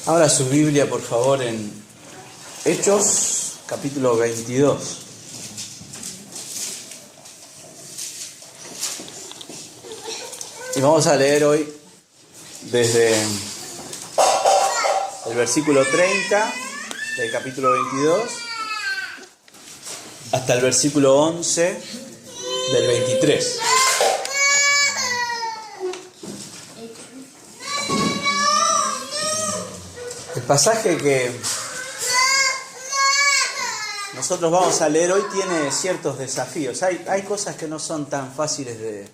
Abra su Biblia, por favor, en Hechos, capítulo 22. Y vamos a leer hoy desde el versículo 30 del capítulo 22 hasta el versículo 11 del 23. El pasaje que nosotros vamos a leer hoy tiene ciertos desafíos. Hay cosas que no son tan fáciles de...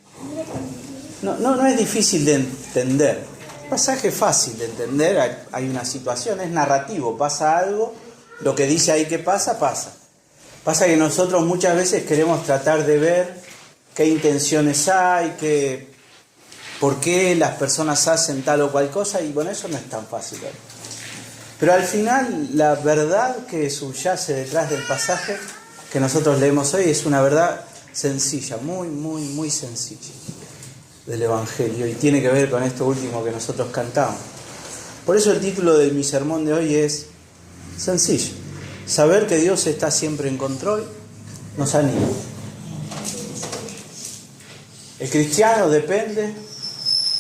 No es difícil de entender. El pasaje es fácil de entender. Hay una situación, es narrativo, pasa algo, lo que dice ahí que pasa, pasa. Pasa que nosotros muchas veces queremos tratar de ver qué intenciones hay, por qué las personas hacen tal o cual cosa, y bueno, eso no es tan fácil. Pero al final, la verdad que subyace detrás del pasaje que nosotros leemos hoy es una verdad sencilla, muy sencilla del Evangelio, y tiene que ver con esto último que nosotros cantamos. Por eso el título de mi sermón de hoy es sencillo. Saber que Dios está siempre en control nos anima. El cristiano depende,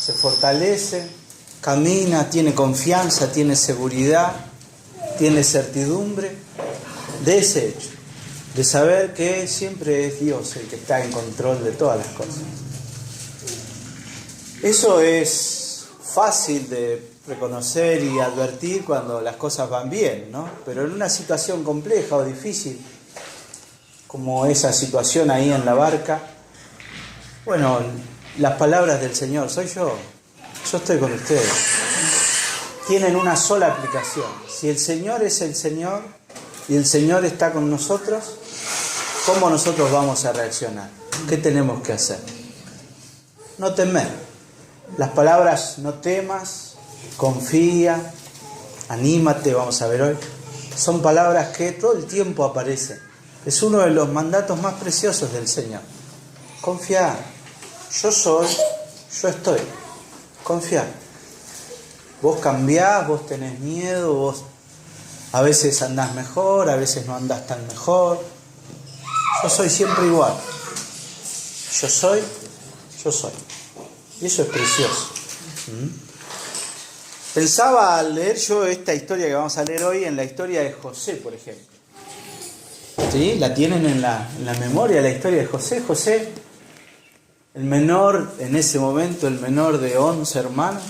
se fortalece, camina, tiene confianza, tiene seguridad, tiene certidumbre de ese hecho, de saber que siempre es Dios el que está en control de todas las cosas. Eso es fácil de reconocer y advertir cuando las cosas van bien, ¿no? Pero en una situación compleja o difícil, como esa situación ahí en la barca, bueno, las palabras del Señor, soy yo estoy con ustedes, tienen una sola aplicación. Si el Señor es el Señor y el Señor está con nosotros, ¿cómo nosotros vamos a reaccionar? ¿Qué tenemos que hacer? No temer. Las palabras no temas, confía, anímate, vamos a ver hoy, son palabras que todo el tiempo aparecen. Es uno de los mandatos más preciosos del Señor. Confía, yo soy, yo estoy. Confía. Vos cambiás, vos tenés miedo, vos a veces andás mejor, a veces no andás tan mejor. Yo soy siempre igual. Yo soy, yo soy. Y eso es precioso. Pensaba al leer yo esta historia que vamos a leer hoy en la historia de José, por ejemplo. ¿Sí? La tienen en la memoria, la historia de José. José, el menor, en ese momento, el menor de 11 hermanos,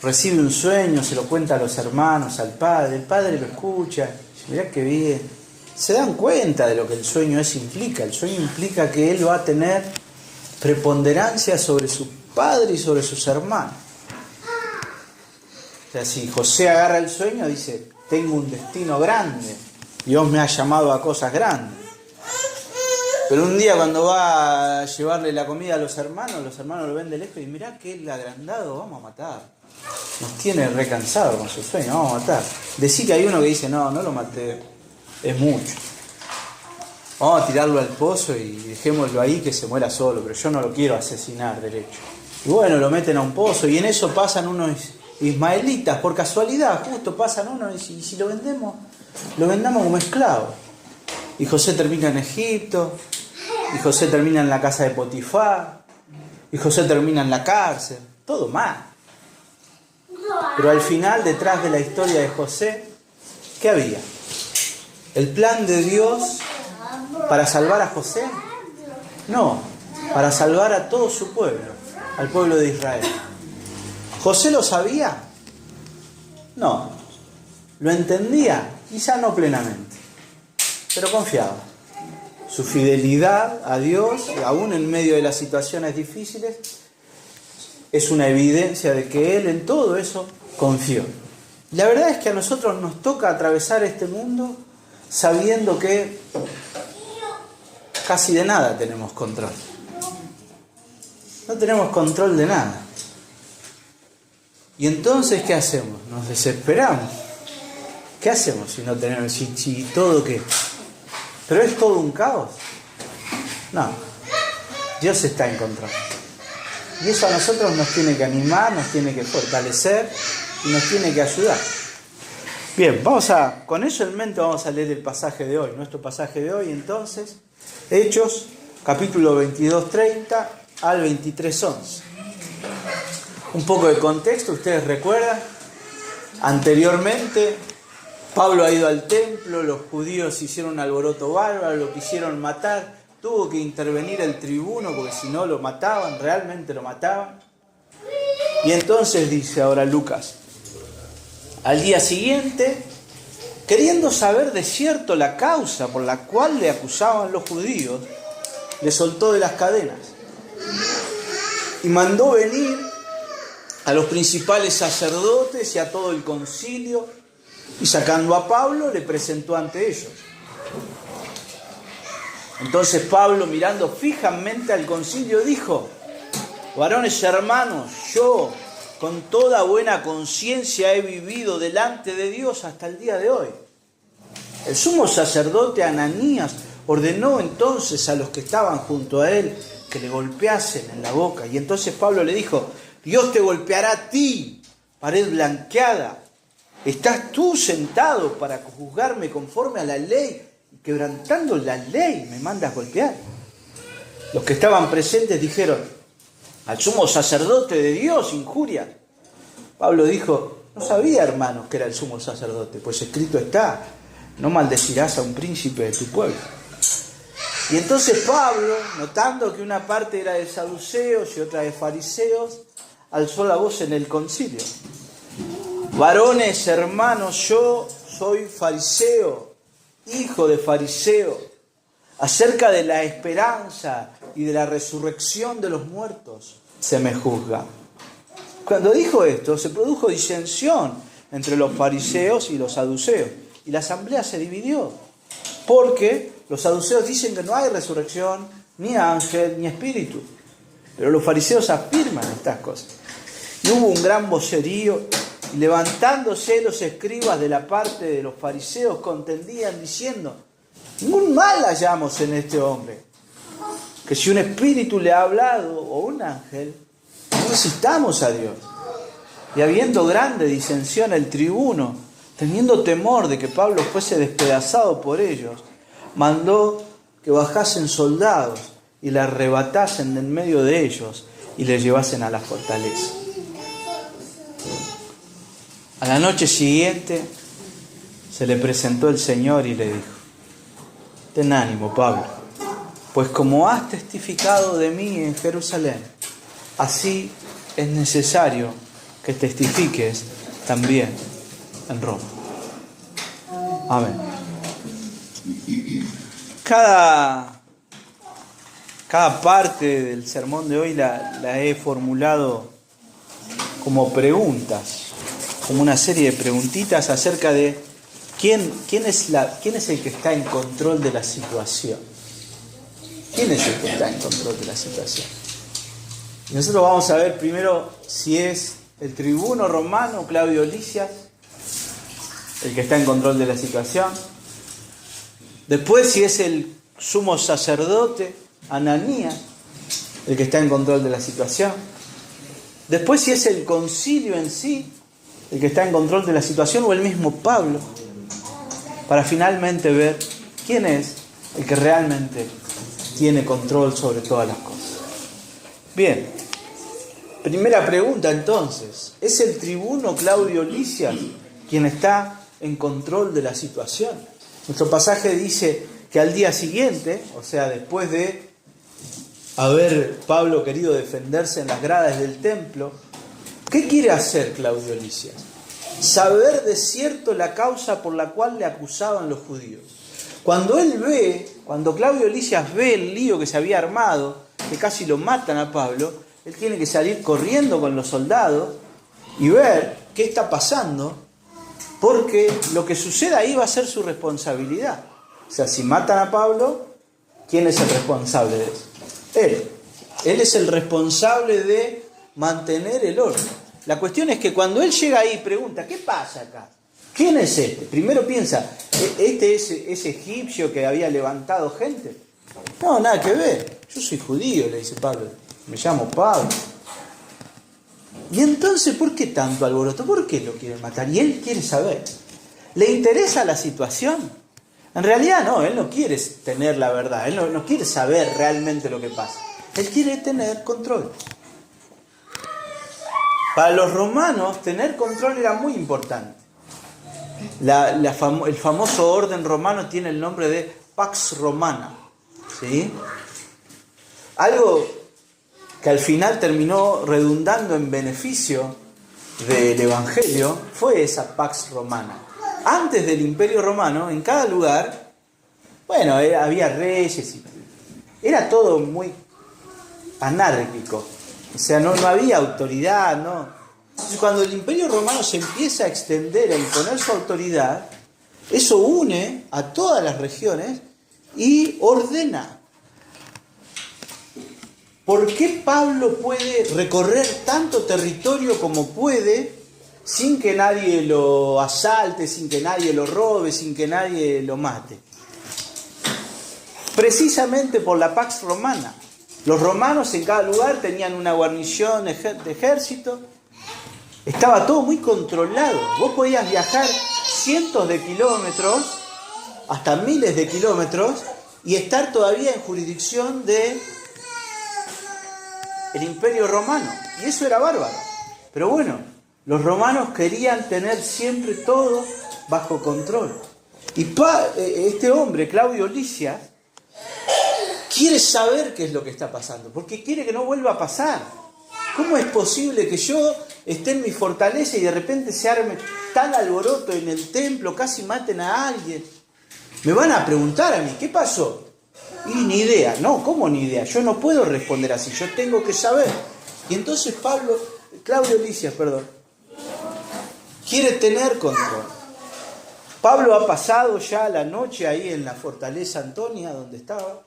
recibe un sueño, se lo cuenta a los hermanos, al padre. El padre lo escucha, mirá qué bien. Se dan cuenta de lo que el sueño implica. El sueño implica que él va a tener preponderancia sobre su padre y sobre sus hermanos. O sea, si José agarra el sueño, dice, tengo un destino grande, Dios me ha llamado a cosas grandes. Pero un día cuando va a llevarle la comida a los hermanos lo ven de lejos y mirá que él agrandado, vamos a matar. Nos tiene recansado con su sueño, vamos a matar. Decí que hay uno que dice, no lo maté, es mucho. Vamos a tirarlo al pozo y dejémoslo ahí que se muera solo, pero yo no lo quiero asesinar derecho. Y bueno, lo meten a un pozo y en eso pasan unos ismaelitas, por casualidad, justo pasan unos y si lo vendemos como esclavo. Y José termina en Egipto, y José termina en la casa de Potifar, y José termina en la cárcel, todo mal. Pero al final, detrás de la historia de José, ¿qué había? ¿El plan de Dios para salvar a José? No, para salvar a todo su pueblo, al pueblo de Israel. ¿José lo sabía? No. ¿Lo entendía? Quizá no plenamente, pero confiaba. Su fidelidad a Dios, aún en medio de las situaciones difíciles, es una evidencia de que él en todo eso confió. La verdad es que a nosotros nos toca atravesar este mundo sabiendo que casi de nada tenemos control. No tenemos control de nada. Y entonces, ¿qué hacemos? Nos desesperamos. ¿Qué hacemos si no tenemos, si todo qué? ¿Pero es todo un caos? No. Dios está en control. Y eso a nosotros nos tiene que animar, nos tiene que fortalecer y nos tiene que ayudar. Bien, con eso en mente vamos a leer el pasaje de hoy. Nuestro pasaje de hoy entonces, Hechos, capítulo 22:30 al 23:11. Un poco de contexto, ustedes recuerdan, anteriormente Pablo ha ido al templo, los judíos hicieron un alboroto bárbaro, lo quisieron matar, tuvo que intervenir el tribuno porque si no lo mataban, realmente lo mataban. Y entonces dice ahora Lucas, al día siguiente, queriendo saber de cierto la causa por la cual le acusaban los judíos, le soltó de las cadenas y mandó venir a los principales sacerdotes y a todo el concilio, y sacando a Pablo le presentó ante ellos. Entonces Pablo, mirando fijamente al concilio, dijo: varones hermanos, yo con toda buena conciencia he vivido delante de Dios hasta el día de hoy. El sumo sacerdote Ananías ordenó entonces a los que estaban junto a él que le golpeasen en la boca. Y entonces Pablo le dijo: Dios te golpeará a ti, pared blanqueada. ¿Estás tú sentado para juzgarme conforme a la ley? Y quebrantando la ley me mandas golpear. Los que estaban presentes dijeron: al sumo sacerdote de Dios injurias. Pablo dijo: no sabía, hermanos, que era el sumo sacerdote, pues escrito está: no maldecirás a un príncipe de tu pueblo. Y entonces Pablo, notando que una parte era de saduceos y otra de fariseos, alzó la voz en el concilio: varones hermanos, yo soy fariseo, hijo de fariseo. Acerca de la esperanza y de la resurrección de los muertos se me juzga. Cuando dijo esto, se produjo disensión entre los fariseos y los saduceos, y la asamblea se dividió, porque los saduceos dicen que no hay resurrección, ni ángel, ni espíritu, pero los fariseos afirman estas cosas. Y hubo un gran vocerío, y levantándose los escribas de la parte de los fariseos contendían diciendo: ningún mal hallamos en este hombre, que si un espíritu le ha hablado o un ángel, no resistamos a Dios. Y habiendo grande disensión, el tribuno, teniendo temor de que Pablo fuese despedazado por ellos, mandó que bajasen soldados y le arrebatasen de en medio de ellos y le llevasen a la fortaleza. A la noche siguiente se le presentó el Señor y le dijo: ten ánimo, Pablo, pues como has testificado de mí en Jerusalén, así es necesario que testifiques también en Roma. Amén. Cada parte del sermón de hoy la he formulado como preguntas, como una serie de preguntitas acerca de quién es el que está en control de la situación. ¿Quién es el que está en control de la situación? Y nosotros vamos a ver primero si es el tribuno romano Claudio Lisias el que está en control de la situación. Después si es el sumo sacerdote Ananías el que está en control de la situación. Después si es el concilio en sí el que está en control de la situación, o el mismo Pablo, para finalmente ver quién es el que realmente tiene control sobre todas las cosas. Bien, primera pregunta entonces: ¿es el tribuno Claudio Lisias quien está en control de la situación? Nuestro pasaje dice que al día siguiente, o sea, después de haber Pablo querido defenderse en las gradas del templo, ¿qué quiere hacer Claudio Lisias? Saber de cierto la causa por la cual le acusaban los judíos. Cuando Claudio Lisias ve el lío que se había armado, que casi lo matan a Pablo, él tiene que salir corriendo con los soldados y ver qué está pasando, porque lo que suceda ahí va a ser su responsabilidad. O sea, si matan a Pablo, ¿quién es el responsable de eso? Él. Él es el responsable de mantener el orden. La cuestión es que cuando él llega ahí y pregunta: ¿qué pasa acá? ¿Quién es este? Primero piensa: ¿este es ese egipcio que había levantado gente? No, nada que ver. Yo soy judío, le dice Pablo. Me llamo Pablo. Y entonces, ¿por qué tanto alboroto? ¿Por qué lo quieren matar? Y él quiere saber. ¿Le interesa la situación? En realidad no, él no quiere tener la verdad, él no quiere saber realmente lo que pasa. Él quiere tener control. Para los romanos, tener control era muy importante. El famoso orden romano tiene el nombre de Pax Romana. ¿Sí? Algo que al final terminó redundando en beneficio del Evangelio fue esa Pax Romana. Antes del Imperio Romano, en cada lugar, bueno, había reyes, era todo muy anárquico. O sea, no había autoridad, ¿no? Entonces, cuando el Imperio Romano se empieza a extender, a imponer su autoridad, eso une a todas las regiones y ordena. ¿Por qué Pablo puede recorrer tanto territorio como puede sin que nadie lo asalte, sin que nadie lo robe, sin que nadie lo mate? Precisamente por la Pax Romana. Los romanos en cada lugar tenían una guarnición de ejército. Estaba todo muy controlado. Vos podías viajar cientos de kilómetros, hasta miles de kilómetros, y estar todavía en jurisdicción del Imperio Romano. Y eso era bárbaro. Pero bueno, los romanos querían tener siempre todo bajo control. Y este hombre, Claudio Lisias, quiere saber qué es lo que está pasando, porque quiere que no vuelva a pasar. ¿Cómo es posible que yo esté en mi fortaleza y de repente se arme tal alboroto en el templo, casi maten a alguien? Me van a preguntar a mí, ¿qué pasó? Y ni idea. No, ¿cómo ni idea? Yo no puedo responder así, yo tengo que saber. Y entonces Claudio Lisias, quiere tener control. Pablo ha pasado ya la noche ahí en la fortaleza Antonia, donde estaba,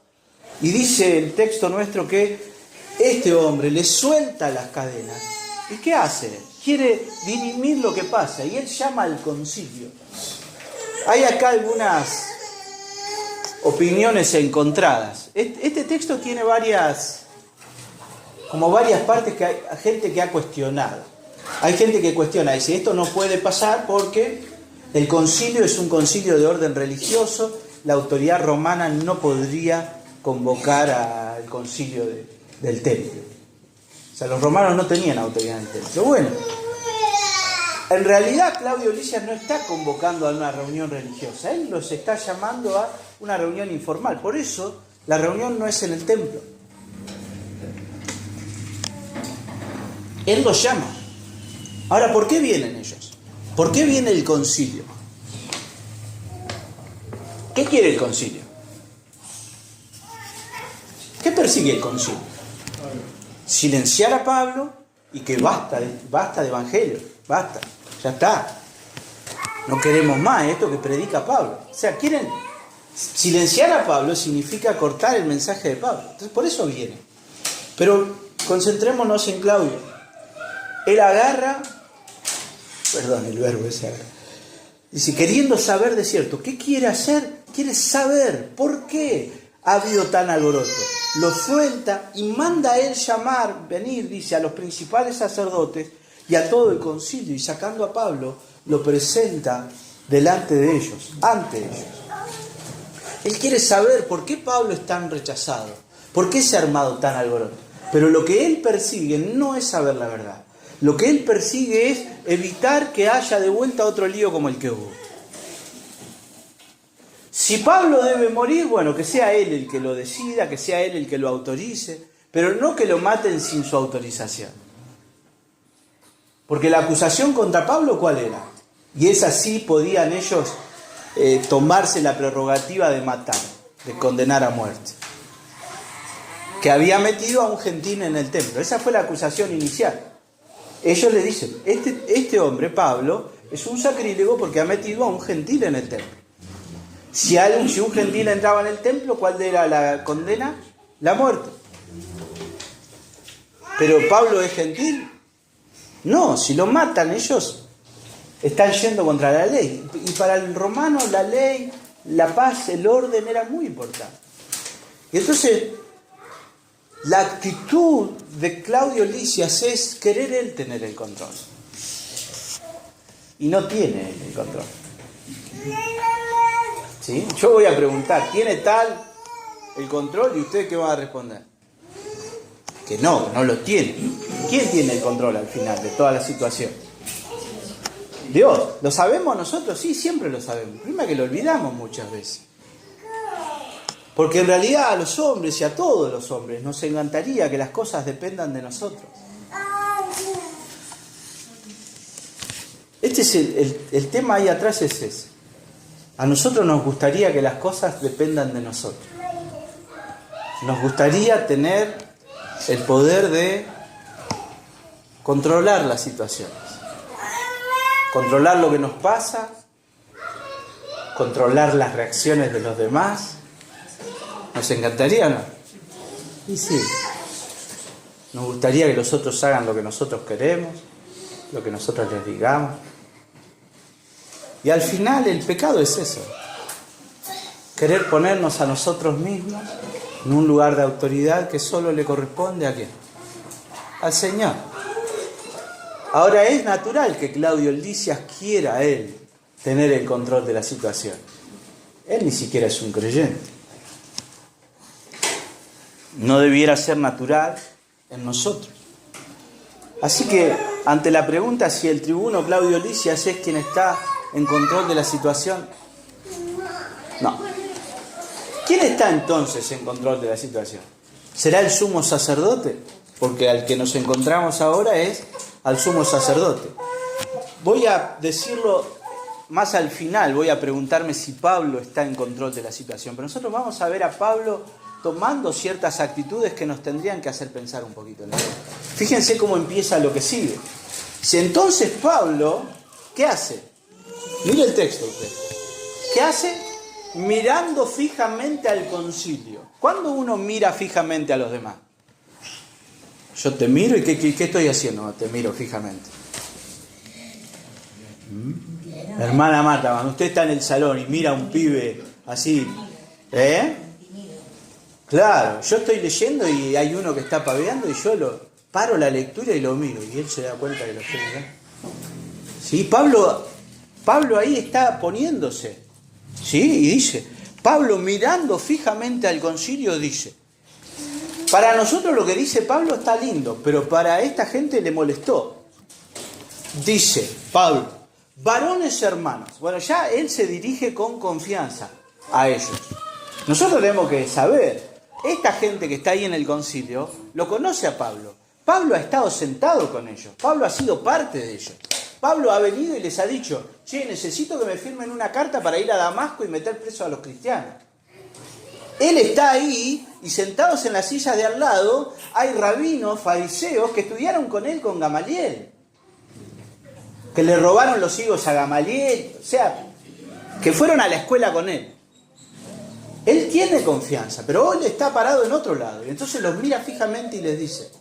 y dice el texto nuestro que este hombre le suelta las cadenas. ¿Y qué hace? Quiere dirimir lo que pasa, y él llama al concilio. Hay acá algunas opiniones encontradas. Este texto tiene varias partes que hay gente que ha cuestionado. Hay gente que cuestiona, dice, esto no puede pasar porque el concilio es un concilio de orden religioso, la autoridad romana no podría convocar al concilio del templo. O sea, los romanos no tenían autoridad en el templo. Bueno, en realidad Claudio Lisias no está convocando a una reunión religiosa, él los está llamando a una reunión informal. Por eso la reunión no es en el templo. Él los llama. Ahora, ¿por qué vienen ellos? ¿Por qué viene el concilio? ¿Qué quiere el concilio? ¿Qué persigue el concilio? Silenciar a Pablo y que basta de evangelio, basta, ya está. No queremos más esto que predica Pablo. O sea, quieren silenciar a Pablo significa cortar el mensaje de Pablo. Entonces, por eso viene. Pero concentrémonos en Claudio. Él agarra, el verbo ese agarra. Dice, queriendo saber de cierto, ¿qué quiere hacer? Quiere saber por qué ha habido tan alboroto. Lo suelta y manda a él venir, dice, a los principales sacerdotes y a todo el concilio, y sacando a Pablo, lo presenta delante de ellos, ante ellos. Él quiere saber por qué Pablo es tan rechazado, por qué se ha armado tan alboroto. Pero lo que él persigue no es saber la verdad. Lo que él persigue es evitar que haya de vuelta otro lío como el que hubo. Si Pablo debe morir, bueno, que sea él el que lo decida, que sea él el que lo autorice, pero no que lo maten sin su autorización. Porque la acusación contra Pablo, ¿cuál era? Y es así, podían ellos tomarse la prerrogativa de matar, de condenar a muerte. Que había metido a un gentil en el templo. Esa fue la acusación inicial. Ellos le dicen, este hombre, Pablo, es un sacrílego porque ha metido a un gentil en el templo. Si un gentil entraba en el templo, ¿cuál era la condena? La muerte. ¿Pero Pablo es gentil? No, si lo matan ellos están yendo contra la ley. Y para el romano la ley, la paz, el orden era muy importante. Y entonces La actitud de Claudio Lisias es querer él tener el control. Y no tiene él el control. ¿Sí? Yo voy a preguntar, ¿tiene tal el control? ¿Y usted qué va a responder? Que no lo tiene. ¿Quién tiene el control al final de toda la situación? Dios. ¿Lo sabemos nosotros? Sí, siempre lo sabemos. El problema es que lo olvidamos muchas veces. Porque en realidad a los hombres y a todos los hombres nos encantaría que las cosas dependan de nosotros. Este es el tema ahí atrás es ese. A nosotros nos gustaría que las cosas dependan de nosotros. Nos gustaría tener el poder de controlar las situaciones. Controlar lo que nos pasa, controlar las reacciones de los demás. ¿Nos encantaría o no? Y sí. Nos gustaría que los otros hagan lo que nosotros queremos, lo que nosotros les digamos. Y al final el pecado es eso. Querer ponernos a nosotros mismos en un lugar de autoridad que solo le corresponde ¿a quién? Al Señor. Ahora es natural que Claudio Lisias quiera él tener el control de la situación. Él ni siquiera es un creyente. No debiera ser natural en nosotros. Así que, ante la pregunta si el tribuno Claudio Lisias es quien está en control de la situación, no. ¿Quién está entonces en control de la situación? ¿Será el sumo sacerdote? Porque al que nos encontramos ahora es al sumo sacerdote. Voy a decirlo más al final, voy a preguntarme si Pablo está en control de la situación. Pero nosotros vamos a ver a Pablo tomando ciertas actitudes que nos tendrían que hacer pensar un poquito en esto. Fíjense cómo empieza lo que sigue. Si entonces Pablo, ¿qué hace? Mire el texto usted. ¿Qué hace? Mirando fijamente al concilio. ¿Cuándo uno mira fijamente a los demás? Yo te miro y ¿qué estoy haciendo? Te miro fijamente. Hermana Marta, cuando usted está en el salón y mira a un pibe así, claro, yo estoy leyendo y hay uno que está paveando y yo paro la lectura y lo miro y él se da cuenta que lo estoy mirando. Sí, Pablo ahí está poniéndose, sí, y dice, Pablo mirando fijamente al concilio dice, para nosotros lo que dice Pablo está lindo, pero para esta gente le molestó. Dice Pablo, varones hermanos. Bueno, ya él se dirige con confianza a ellos. Nosotros tenemos que saber, esta gente que está ahí en el concilio lo conoce a Pablo. Pablo ha estado sentado con ellos. Pablo ha sido parte de ellos. Pablo ha venido y les ha dicho, che, necesito que me firmen una carta para ir a Damasco y meter preso a los cristianos. Él está ahí y sentados en las sillas de al lado hay rabinos, fariseos que estudiaron con él, con Gamaliel. Que le robaron los higos a Gamaliel, o sea, que fueron a la escuela con él. Él tiene confianza, pero hoy está parado en otro lado. Y entonces los mira fijamente y les dice,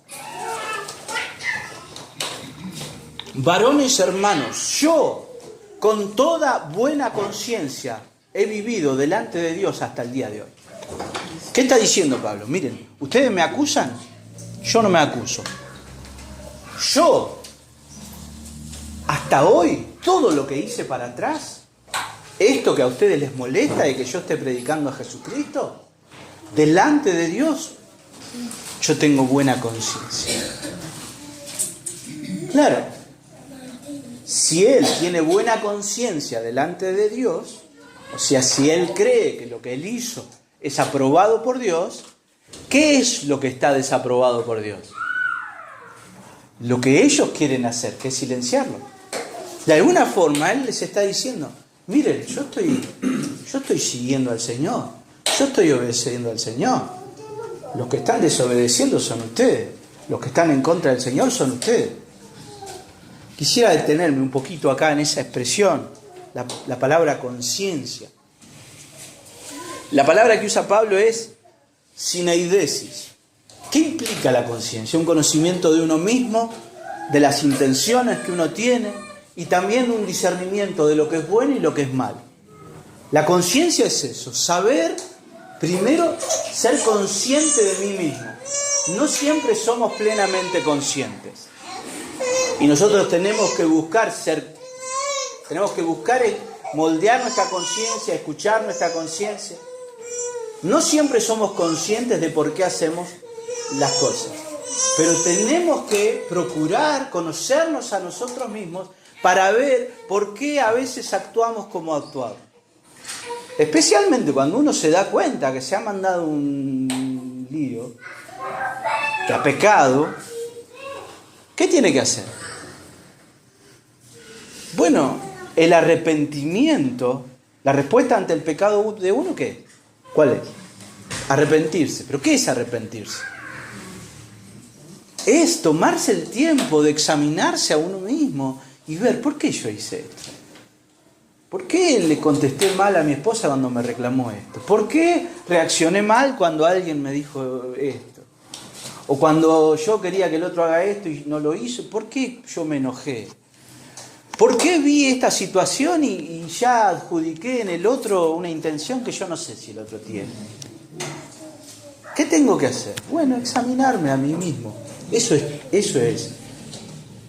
varones hermanos, yo con toda buena conciencia he vivido delante de Dios hasta el día de hoy. ¿Qué está diciendo Pablo? Miren, ustedes me acusan, yo no me acuso. Yo, hasta hoy, todo lo que hice para atrás, esto que a ustedes les molesta de que yo esté predicando a Jesucristo, delante de Dios, yo tengo buena conciencia. Claro, si él tiene buena conciencia delante de Dios, o sea, si él cree que lo que él hizo es aprobado por Dios, ¿qué es lo que está desaprobado por Dios? Lo que ellos quieren hacer, que es silenciarlo. De alguna forma él les está diciendo, miren, yo estoy siguiendo al Señor, yo estoy obedeciendo al Señor. Los que están desobedeciendo son ustedes, los que están en contra del Señor son ustedes. Quisiera detenerme un poquito acá en esa expresión, la palabra conciencia. La palabra que usa Pablo es sineidesis. ¿Qué implica la conciencia? Un conocimiento de uno mismo, de las intenciones que uno tiene y también un discernimiento de lo que es bueno y lo que es malo. La conciencia es eso, saber, primero, ser consciente de mí mismo. no siempre somos plenamente conscientes. Y nosotros tenemos que buscar moldear nuestra conciencia, escuchar nuestra conciencia. No siempre somos conscientes de por qué hacemos las cosas, pero tenemos que procurar conocernos a nosotros mismos para ver por qué a veces actuamos como actuamos. Especialmente cuando uno se da cuenta que se ha mandado un lío, que ha pecado, ¿qué tiene que hacer? Bueno, el arrepentimiento, la respuesta ante el pecado de uno, ¿qué? ¿Cuál es? Arrepentirse. ¿Pero qué es arrepentirse? Es tomarse el tiempo de examinarse a uno mismo y ver, ¿por qué yo hice esto? ¿Por qué le contesté mal a mi esposa cuando me reclamó esto? ¿Por qué reaccioné mal cuando alguien me dijo esto? O cuando yo quería que el otro haga esto y no lo hizo, ¿por qué yo me enojé? ¿Por qué vi esta situación y ya adjudiqué en el otro una intención que yo no sé si el otro tiene? ¿Qué tengo que hacer? Bueno, examinarme a mí mismo. Eso es.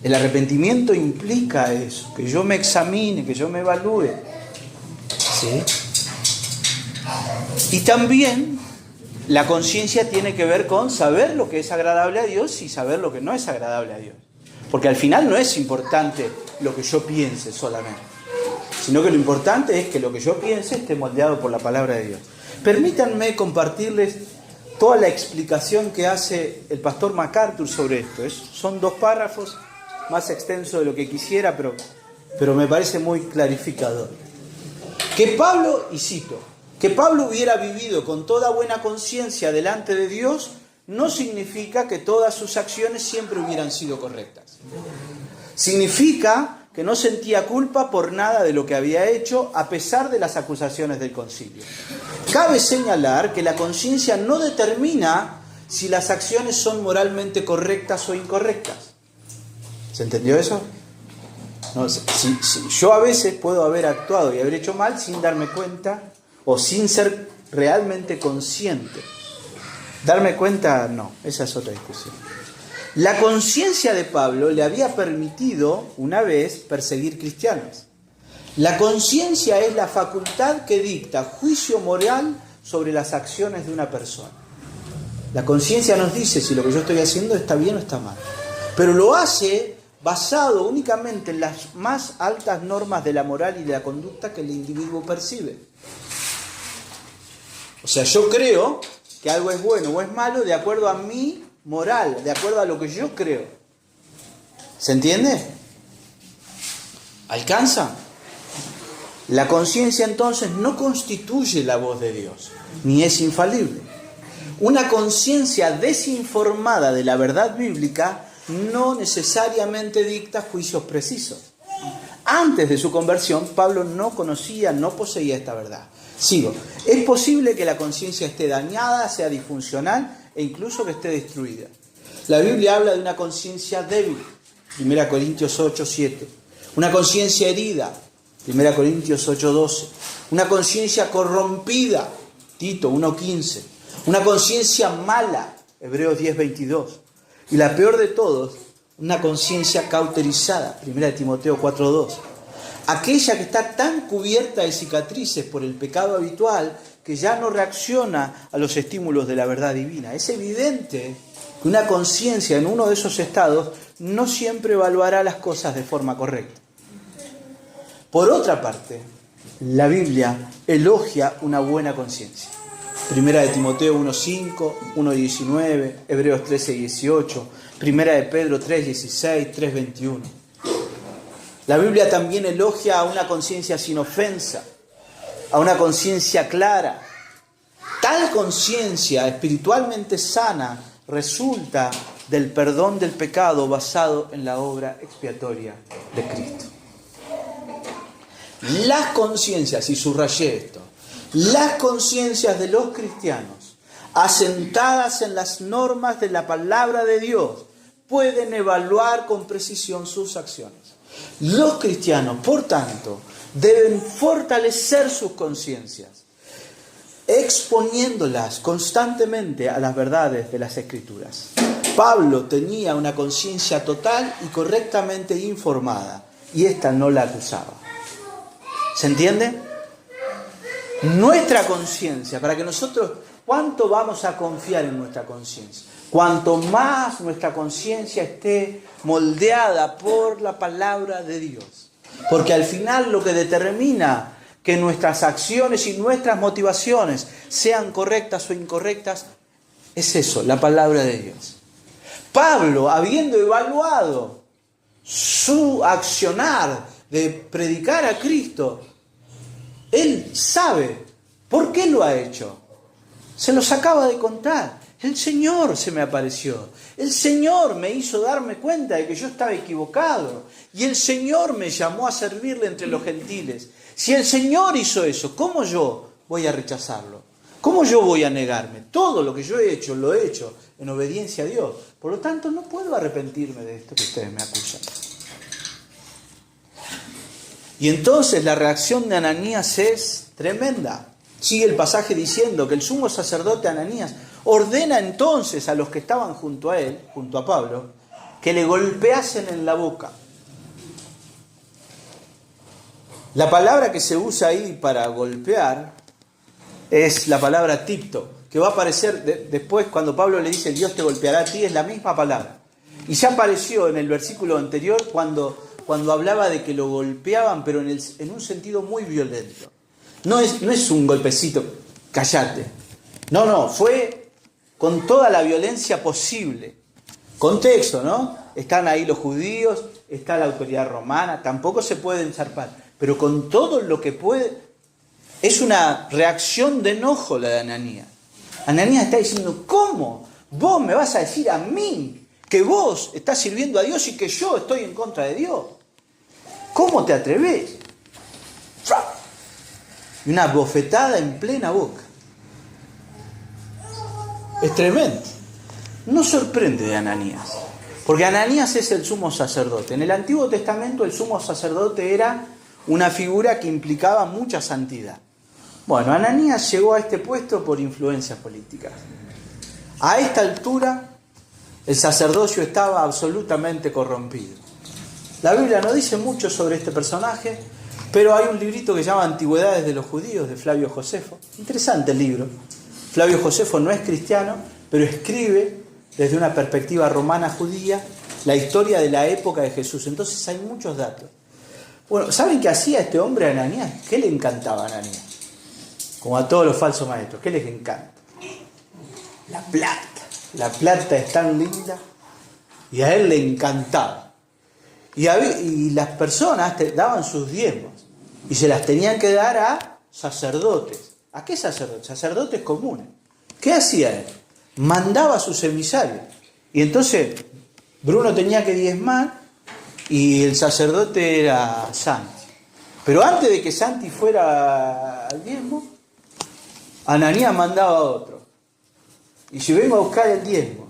El arrepentimiento implica eso, que yo me examine, que yo me evalúe. ¿Sí? Y también la conciencia tiene que ver con saber lo que es agradable a Dios y saber lo que no es agradable a Dios. Porque al final no es importante lo que yo piense solamente, sino que lo importante es que lo que yo piense esté moldeado por la palabra de Dios. Permítanme compartirles toda la explicación que hace el pastor MacArthur sobre esto. Son 2 párrafos, más extenso de lo que quisiera, pero me parece muy clarificador. Que Pablo, y cito, que Pablo hubiera vivido con toda buena conciencia delante de Dios no significa que todas sus acciones siempre hubieran sido correctas. Significa que no sentía culpa por nada de lo que había hecho, a pesar de las acusaciones del concilio. Cabe señalar que la conciencia no determina si las acciones son moralmente correctas o incorrectas. ¿Se entendió eso? No, si yo a veces puedo haber actuado y haber hecho mal sin darme cuenta o sin ser realmente consciente. Darme cuenta, no, esa es otra discusión. La conciencia de Pablo le había permitido, una vez, perseguir cristianos. La conciencia es la facultad que dicta juicio moral sobre las acciones de una persona. La conciencia nos dice si lo que yo estoy haciendo está bien o está mal. Pero lo hace basado únicamente en las más altas normas de la moral y de la conducta que el individuo percibe. O sea, yo creo que algo es bueno o es malo de acuerdo a mi moral, de acuerdo a lo que yo creo. ¿Se entiende? ¿Alcanza? La conciencia entonces no constituye la voz de Dios, ni es infalible. Una conciencia desinformada de la verdad bíblica no necesariamente dicta juicios precisos. Antes de su conversión, Pablo no conocía, no poseía esta verdad. Sigo. Es posible que la conciencia esté dañada, sea disfuncional e incluso que esté destruida. La Biblia habla de una conciencia débil, 1 Corintios 8:7. Una conciencia herida, 1 Corintios 8:12. Una conciencia corrompida, Tito 1:15. Una conciencia mala, Hebreos 10:22. Y la peor de todos, una conciencia cauterizada, 1 Timoteo 4:2. Aquella que está tan cubierta de cicatrices por el pecado habitual que ya no reacciona a los estímulos de la verdad divina. Es evidente que una conciencia en uno de esos estados no siempre evaluará las cosas de forma correcta. Por otra parte, la Biblia elogia una buena conciencia. 1 Timoteo 1:5, 1:19, Hebreos 13:18, 1 Pedro 3:16, 3:21. La Biblia también elogia a una conciencia sin ofensa, a una conciencia clara. Tal conciencia espiritualmente sana resulta del perdón del pecado basado en la obra expiatoria de Cristo. Las conciencias, y subrayé esto, las conciencias de los cristianos, asentadas en las normas de la palabra de Dios, pueden evaluar con precisión sus acciones. Los cristianos, por tanto, deben fortalecer sus conciencias. exponiéndolas constantemente a las verdades de las Escrituras. Pablo tenía una conciencia total y correctamente informada, y ésta no la acusaba. ¿Se entiende? Nuestra conciencia, para que nosotros, ¿cuánto vamos a confiar en nuestra conciencia? Cuanto más nuestra conciencia esté moldeada por la palabra de Dios. Porque al final lo que determina que nuestras acciones y nuestras motivaciones sean correctas o incorrectas es eso, la palabra de Dios. Pablo, habiendo evaluado su accionar de predicar a Cristo, él sabe por qué lo ha hecho. Se los acaba de contar. El Señor se me apareció. El Señor me hizo darme cuenta de que yo estaba equivocado. Y el Señor me llamó a servirle entre los gentiles. Si el Señor hizo eso, ¿cómo yo voy a rechazarlo? ¿Cómo yo voy a negarme? Todo lo que yo he hecho, lo he hecho en obediencia a Dios. Por lo tanto, no puedo arrepentirme de esto que ustedes me acusan. Y entonces la reacción de Ananías es tremenda. Sigue el pasaje diciendo que el sumo sacerdote Ananías ordena entonces a los que estaban junto a él, junto a Pablo, que le golpeasen en la boca. La palabra que se usa ahí para golpear es la palabra tipto, que va a aparecer después cuando Pablo le dice Dios te golpeará a ti, es la misma palabra. Y ya apareció en el versículo anterior cuando hablaba de que lo golpeaban, pero en un sentido muy violento. No es un golpecito, cállate. No, fue con toda la violencia posible. Contexto, ¿no? Están ahí los judíos, está la autoridad romana, tampoco se pueden zarpar, pero con todo lo que puede. Es una reacción de enojo la de Ananías. Ananías está diciendo, ¿cómo? Vos me vas a decir a mí que vos estás sirviendo a Dios y que yo estoy en contra de Dios. ¿Cómo te atreves? Y una bofetada en plena boca. Es tremendo. No sorprende de Ananías, porque Ananías es el sumo sacerdote. En el Antiguo Testamento el sumo sacerdote era una figura que implicaba mucha santidad. Bueno, Ananías llegó a este puesto por influencias políticas. A esta altura el sacerdocio estaba absolutamente corrompido. La Biblia no dice mucho sobre este personaje, pero hay un librito que se llama Antigüedades de los Judíos, de Flavio Josefo. Interesante el libro. Flavio Josefo no es cristiano, pero escribe desde una perspectiva romana judía la historia de la época de Jesús. Entonces hay muchos datos. Bueno, ¿saben qué hacía este hombre Ananías? ¿Qué le encantaba a Ananías? Como a todos los falsos maestros, ¿qué les encanta? La plata. La plata es tan linda y a él le encantaba. Y las personas daban sus diezmos y se las tenían que dar a sacerdotes. ¿A qué sacerdotes? Sacerdotes comunes. ¿Qué hacía él? Mandaba a sus emisarios. Y entonces Bruno tenía que diezmar y el sacerdote era Santi. Pero antes de que Santi fuera al diezmo, Ananías mandaba a otro. Y si vengo a buscar el diezmo.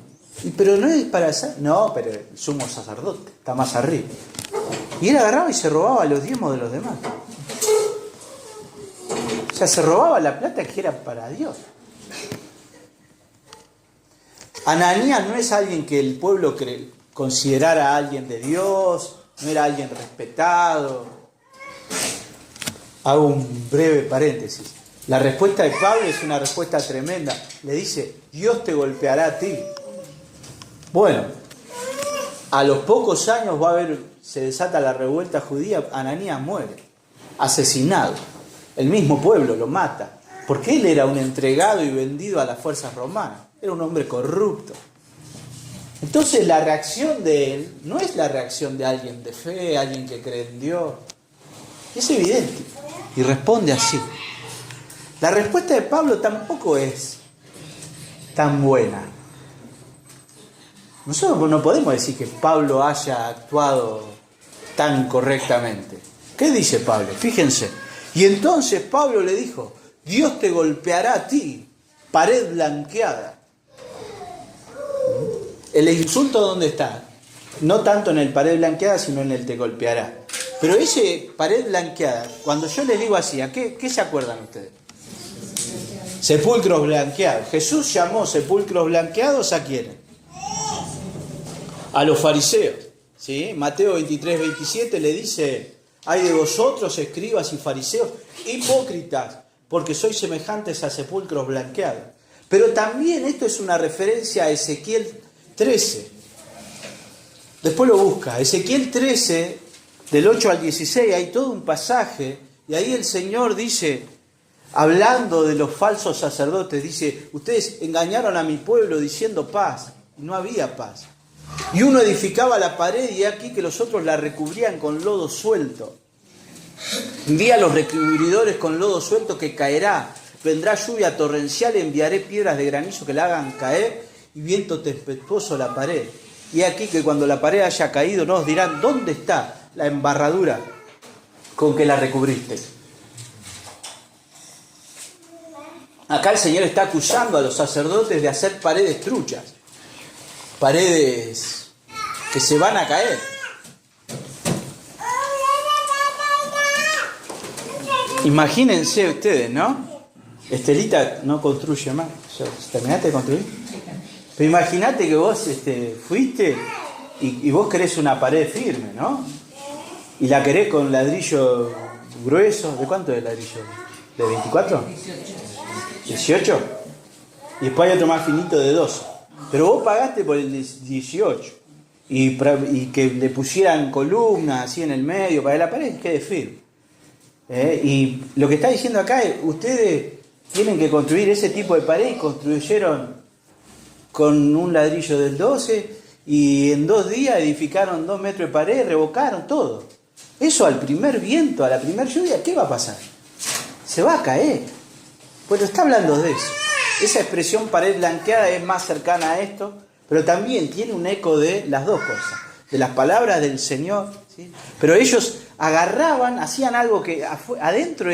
Pero no es para Santi. No, pero el sumo sacerdote está más arriba. Y él agarraba y se robaba los diezmos de los demás. O sea, se robaba la plata que era para Dios. Ananías no es alguien que el pueblo considerara a alguien de Dios, no era alguien respetado. Hago un breve paréntesis. La respuesta de Pablo es una respuesta tremenda. Le dice, Dios te golpeará a ti. Bueno, a los pocos años se desata la revuelta judía, Ananías muere, asesinado. El mismo pueblo lo mata, porque él era un entregado y vendido a las fuerzas romanas. Era un hombre corrupto. Entonces la reacción de él no es la reacción de alguien de fe, alguien que cree en Dios. Es evidente. Y responde así. La respuesta de Pablo tampoco es tan buena. Nosotros no podemos decir que Pablo haya actuado tan correctamente. ¿Qué dice Pablo? Fíjense. Y entonces Pablo le dijo, Dios te golpeará a ti, pared blanqueada. El insulto, ¿dónde está? No tanto en el pared blanqueada, sino en el te golpeará. Pero ese pared blanqueada, cuando yo les digo así, ¿a qué se acuerdan ustedes? Sepulcros blanqueados. Jesús llamó sepulcros blanqueados ¿a quiénes? A los fariseos. ¿Sí? Mateo 23, 27 le dice: ay de vosotros, escribas y fariseos, hipócritas, porque sois semejantes a sepulcros blanqueados. Pero también esto es una referencia a Ezequiel 13. Después lo busca. Ezequiel 13, del 8 al 16, hay todo un pasaje, y ahí el Señor dice, hablando de los falsos sacerdotes, dice: ustedes engañaron a mi pueblo diciendo paz, y no había paz. Y uno edificaba la pared, y aquí que los otros la recubrían con lodo suelto. Envía a los recubridores con lodo suelto que caerá. Vendrá lluvia torrencial, enviaré piedras de granizo que la hagan caer, y viento tempestuoso la pared. Y aquí que cuando la pared haya caído nos dirán: ¿dónde está la embarradura con que la recubriste? Acá el Señor está acusando a los sacerdotes de hacer paredes truchas, paredes que se van a caer. Imagínense ustedes, ¿no? Estelita no construye más. ¿Terminaste de construir? Pero imagínate que vos fuiste y vos querés una pared firme, ¿no? Y la querés con ladrillo grueso. ¿De cuánto es el ladrillo? ¿De 24? 18. Y después hay otro más finito de 12. Pero vos pagaste por el 18. Y que le pusieran columnas así en el medio para que la pared quede firme. Y lo que está diciendo acá es: ustedes tienen que construir ese tipo de pared, y construyeron con un ladrillo del 12 y en 2 días edificaron 2 metros de pared, revocaron todo. Eso al primer viento, a la primera lluvia, ¿qué va a pasar? Se va a caer. Pues está hablando de eso. Esa expresión pared blanqueada es más cercana a esto, pero también tiene un eco de las dos cosas, de las palabras del Señor, ¿sí? Pero ellos agarraban, hacían algo que adentro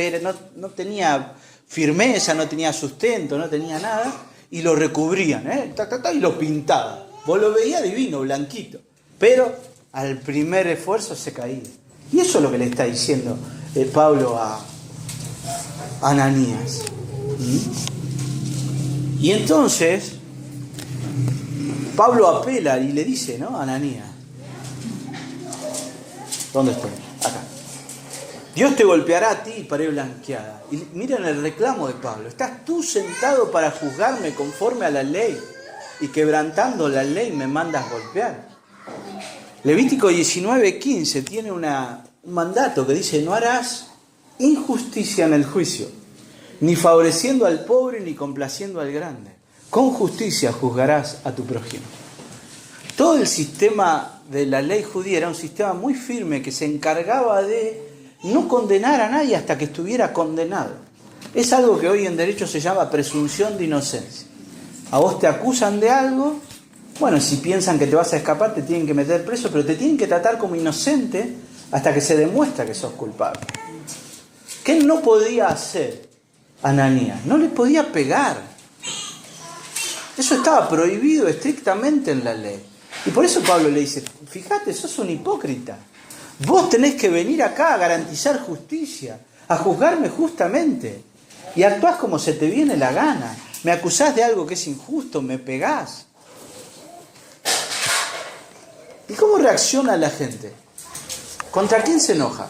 no tenía firmeza, no tenía sustento, no tenía nada, y lo recubrían, y lo pintaban. Vos lo veías divino, blanquito, pero al primer esfuerzo se caía. Y eso es lo que le está diciendo Pablo a Ananías. Y entonces Pablo apela y le dice, ¿no? A Ananías: ¿dónde estoy? Acá. Dios te golpeará a ti, pared blanqueada. Y miren el reclamo de Pablo: ¿estás tú sentado para juzgarme conforme a la ley? Y quebrantando la ley me mandas golpear. Levítico 19:15 tiene un mandato que dice: no harás injusticia en el juicio, ni favoreciendo al pobre ni complaciendo al grande. Con justicia juzgarás a tu prójimo. Todo el sistema de la ley judía era un sistema muy firme que se encargaba de no condenar a nadie hasta que estuviera condenado. Es algo que hoy en derecho se llama presunción de inocencia. A vos te acusan de algo, bueno, si piensan que te vas a escapar te tienen que meter preso, pero te tienen que tratar como inocente hasta que se demuestra que sos culpable. ¿Qué no podía hacer Ananías? No le podía pegar. Eso estaba prohibido estrictamente en la ley. Y por eso Pablo le dice: fíjate, sos un hipócrita. Vos tenés que venir acá a garantizar justicia, a juzgarme justamente. Y actuás como se te viene la gana. Me acusás de algo que es injusto, me pegás. ¿Y cómo reacciona la gente? ¿Contra quién se enoja?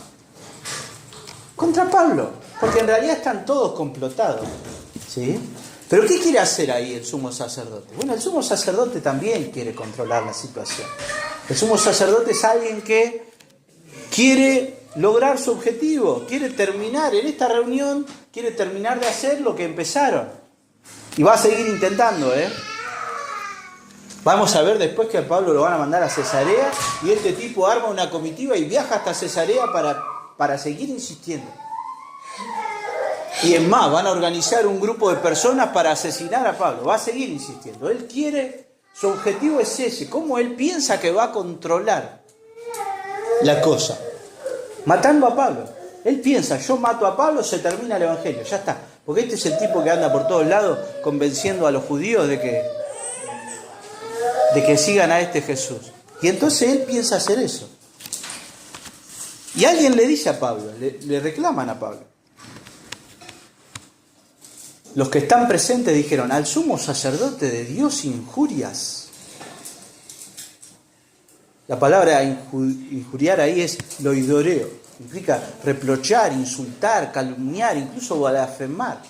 Contra Pablo. Porque en realidad están todos complotados. ¿Sí? ¿Pero qué quiere hacer ahí el sumo sacerdote? Bueno, el sumo sacerdote también quiere controlar la situación. El sumo sacerdote es alguien que quiere lograr su objetivo, quiere terminar en esta reunión, quiere terminar de hacer lo que empezaron. Y va a seguir intentando, Vamos a ver después que a Pablo lo van a mandar a Cesarea y este tipo arma una comitiva y viaja hasta Cesarea para seguir insistiendo. Y es más, van a organizar un grupo de personas para asesinar a Pablo. Va a seguir insistiendo. Él quiere, su objetivo es ese. ¿Cómo él piensa que va a controlar la cosa? Matando a Pablo. Él piensa: yo mato a Pablo, se termina el evangelio, ya está. Porque este es el tipo que anda por todos lados convenciendo a los judíos de que sigan a este Jesús. Y entonces él piensa hacer eso. Y alguien le dice a Pablo, le reclaman a Pablo: Los que están presentes dijeron, al sumo sacerdote de Dios injurias. La palabra injuriar ahí es loidoreo. Implica reprochar, insultar, calumniar, incluso blasfemar.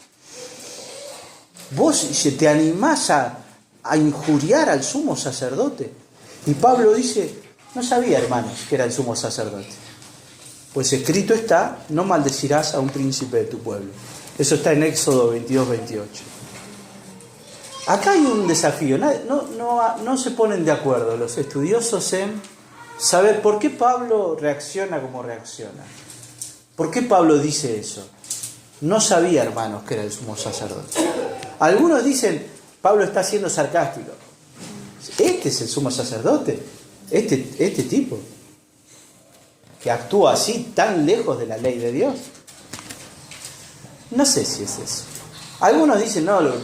Vos te animás a injuriar al sumo sacerdote. Y Pablo dice, no sabía, hermanos, que era el sumo sacerdote. Pues escrito está, no maldecirás a un príncipe de tu pueblo. Eso está en Éxodo 22, 28. Acá hay un desafío. No se ponen de acuerdo los estudiosos en saber por qué Pablo reacciona como reacciona. ¿Por qué Pablo dice eso? No sabía, hermanos, que era el sumo sacerdote. Algunos dicen, Pablo está siendo sarcástico. Este es el sumo sacerdote. Este tipo. Que actúa así, tan lejos de la ley de Dios. No sé si es eso. Algunos dicen, no, el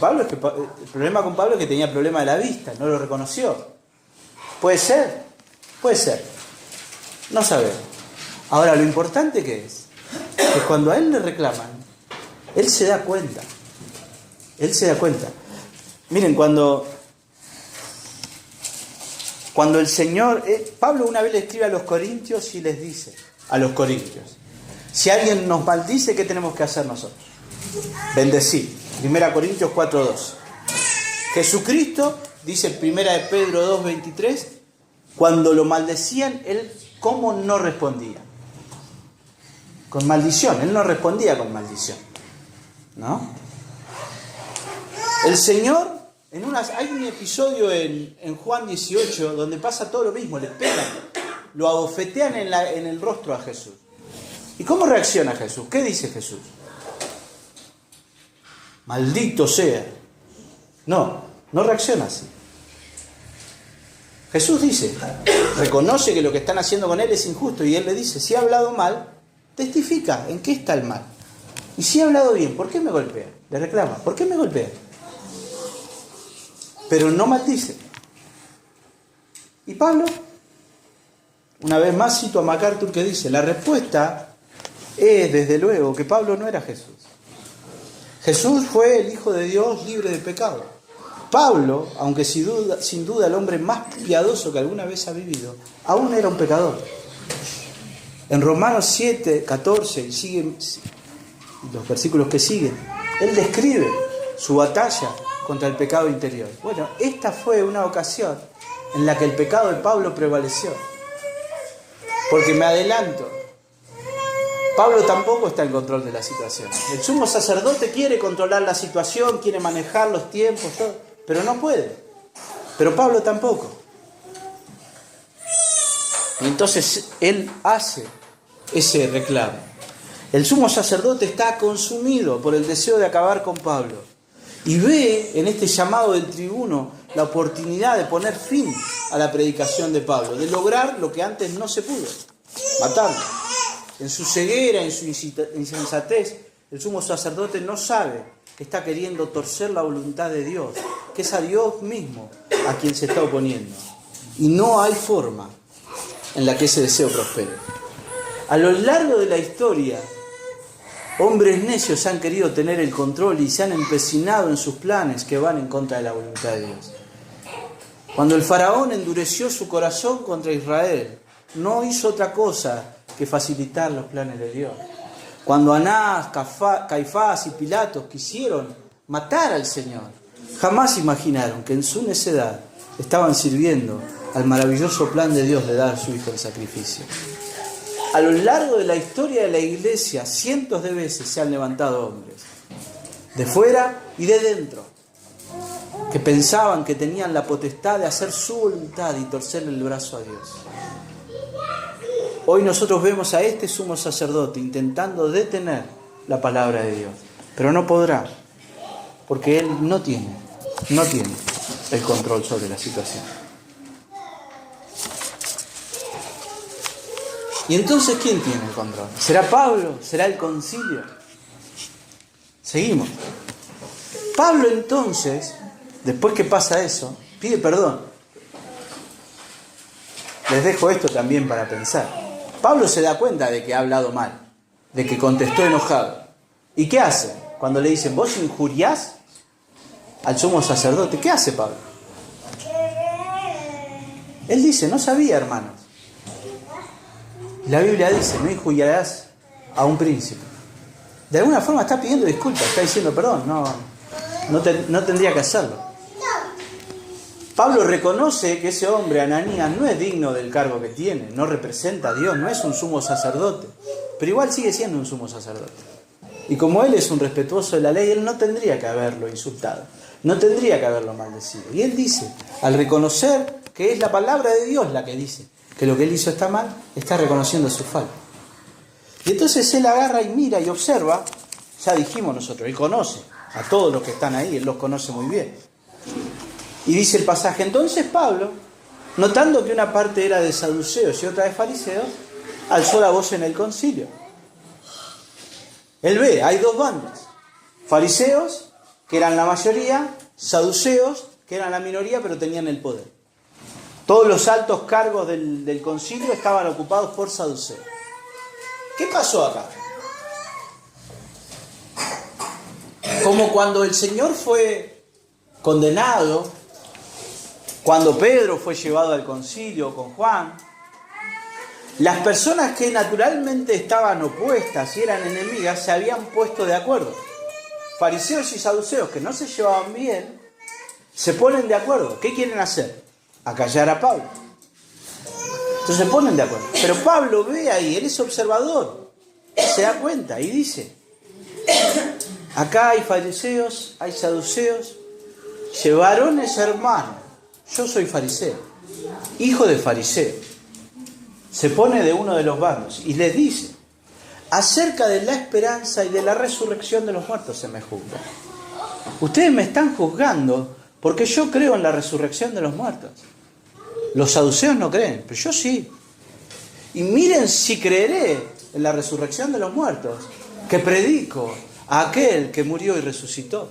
problema con Pablo es que tenía problema de la vista, no lo reconoció. Puede ser. No sabemos. Ahora, lo importante que es cuando a él le reclaman, él se da cuenta. Miren, cuando el Señor... Pablo una vez le escribe a los corintios y les dice, a los corintios, si alguien nos maldice, ¿qué tenemos que hacer nosotros? Bendecir. 1 Corintios 4:2. Jesucristo, dice 1 de Pedro 2:23, cuando lo maldecían, él ¿cómo no respondía? Con maldición. Él no respondía con maldición. ¿No? El Señor, hay un episodio en Juan 18 donde pasa todo lo mismo, le pegan, lo abofetean en el rostro a Jesús. ¿Y cómo reacciona Jesús? ¿Qué dice Jesús? Maldito sea. No reacciona así. Jesús dice, reconoce que lo que están haciendo con él es injusto y él le dice, si ha hablado mal, testifica en qué está el mal. Y si ha hablado bien, ¿por qué me golpea? Le reclama, ¿por qué me golpea? Pero no maldice. Y Pablo, una vez más cito a MacArthur que dice, la respuesta es desde luego que Pablo no era Jesús. Jesús fue el Hijo de Dios libre de pecado. Pablo, aunque sin duda el hombre más piadoso que alguna vez ha vivido, aún era un pecador. En Romanos 7, 14 y siguen los versículos que siguen, él describe su batalla contra el pecado interior. Bueno, esta fue una ocasión en la que el pecado de Pablo prevaleció. Porque me adelanto, Pablo tampoco está en control de la situación. El sumo sacerdote quiere controlar la situación, quiere manejar los tiempos, todo, pero no puede. Pero Pablo tampoco. Y entonces él hace ese reclamo. El sumo sacerdote está consumido por el deseo de acabar con Pablo. Y ve en este llamado del tribuno la oportunidad de poner fin a la predicación de Pablo, de lograr lo que antes no se pudo, matarlo. En su ceguera, en su insensatez, el sumo sacerdote no sabe que está queriendo torcer la voluntad de Dios, que es a Dios mismo a quien se está oponiendo. Y no hay forma en la que ese deseo prospere. A lo largo de la historia, hombres necios han querido tener el control y se han empecinado en sus planes que van en contra de la voluntad de Dios. Cuando el faraón endureció su corazón contra Israel, no hizo otra cosa que facilitar los planes de Dios. Cuando Anás, Caifás y Pilatos quisieron matar al Señor, jamás imaginaron que en su necedad estaban sirviendo al maravilloso plan de Dios de dar a su Hijo en sacrificio. A lo largo de la historia de la Iglesia, cientos de veces se han levantado hombres, de fuera y de dentro, que pensaban que tenían la potestad de hacer su voluntad y torcerle el brazo a Dios. Hoy nosotros vemos a este sumo sacerdote intentando detener la palabra de Dios, pero no podrá, porque él no tiene el control sobre la situación. Y entonces, ¿quién tiene el control? ¿Será Pablo? ¿Será el concilio? Seguimos. Pablo entonces, después que pasa eso, pide perdón. Les dejo esto también para pensar. Pablo se da cuenta de que ha hablado mal, de que contestó enojado. ¿Y qué hace? cuando le dicen, vos injuriás al sumo sacerdote. ¿Qué hace Pablo? Él dice, no sabía, hermanos. La Biblia dice, no injuriarás a un príncipe. De alguna forma está pidiendo disculpas, está diciendo, perdón, no tendría que hacerlo. Pablo reconoce que ese hombre, Ananías, no es digno del cargo que tiene, no representa a Dios, no es un sumo sacerdote, pero igual sigue siendo un sumo sacerdote. Y como él es un respetuoso de la ley, él no tendría que haberlo insultado, no tendría que haberlo maldecido. Y él dice, al reconocer que es la palabra de Dios la que dice que lo que él hizo está mal, está reconociendo su falta. Y entonces él agarra y mira y observa, ya dijimos nosotros, él conoce a todos los que están ahí, él los conoce muy bien. Y dice el pasaje, entonces Pablo, notando que una parte era de saduceos y otra de fariseos, alzó la voz en el concilio. Él ve, hay dos bandas, fariseos, que eran la mayoría, saduceos, que eran la minoría, pero tenían el poder. Todos los altos cargos del concilio estaban ocupados por saduceos. ¿Qué pasó acá? Como cuando el Señor fue condenado, cuando Pedro fue llevado al concilio con Juan, las personas que naturalmente estaban opuestas y eran enemigas se habían puesto de acuerdo. Fariseos y saduceos que no se llevaban bien, se ponen de acuerdo. ¿Qué quieren hacer? Acallar a Pablo. Entonces se ponen de acuerdo. Pero Pablo ve ahí, él es observador, se da cuenta y dice, acá hay fariseos, hay saduceos, varones hermanos. Yo soy fariseo, hijo de fariseo. Se pone de uno de los bandos y les dice, acerca de la esperanza y de la resurrección de los muertos se me juzga. Ustedes me están juzgando porque yo creo en la resurrección de los muertos. Los saduceos no creen, pero yo sí. Y miren si creeré en la resurrección de los muertos, que predico a aquel que murió y resucitó.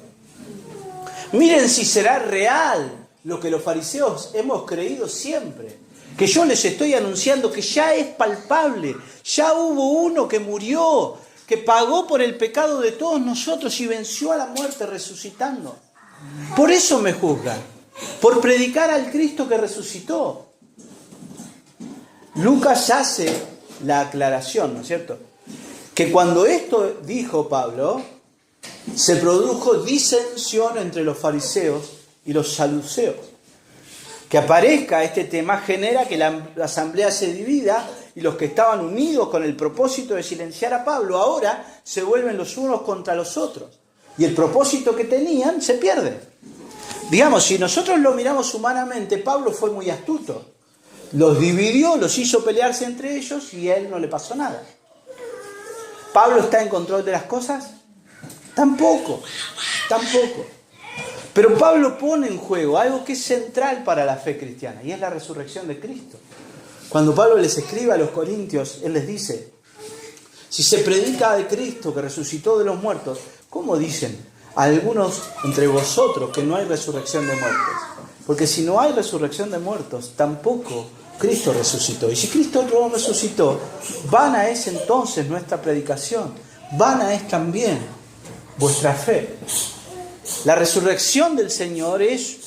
Miren si será real lo que los fariseos hemos creído siempre, que yo les estoy anunciando que ya es palpable, ya hubo uno que murió, que pagó por el pecado de todos nosotros y venció a la muerte resucitando. Por eso me juzgan, por predicar al Cristo que resucitó. Lucas hace la aclaración, ¿no es cierto? Que cuando esto dijo Pablo, se produjo disensión entre los fariseos y los saduceos. Que aparezca este tema genera que la asamblea se divida y los que estaban unidos con el propósito de silenciar a Pablo ahora se vuelven los unos contra los otros. Y el propósito que tenían se pierde. Digamos, si nosotros lo miramos humanamente, Pablo fue muy astuto. Los dividió, los hizo pelearse entre ellos y a él no le pasó nada. ¿Pablo está en control de las cosas? Tampoco. Pero Pablo pone en juego algo que es central para la fe cristiana y es la resurrección de Cristo. Cuando Pablo les escribe a los corintios, él les dice, si se predica de Cristo que resucitó de los muertos, ¿cómo dicen algunos entre vosotros que no hay resurrección de muertos? Porque si no hay resurrección de muertos, tampoco Cristo resucitó. Y si Cristo no resucitó, vana es entonces nuestra predicación, vana es también vuestra fe. La resurrección del Señor es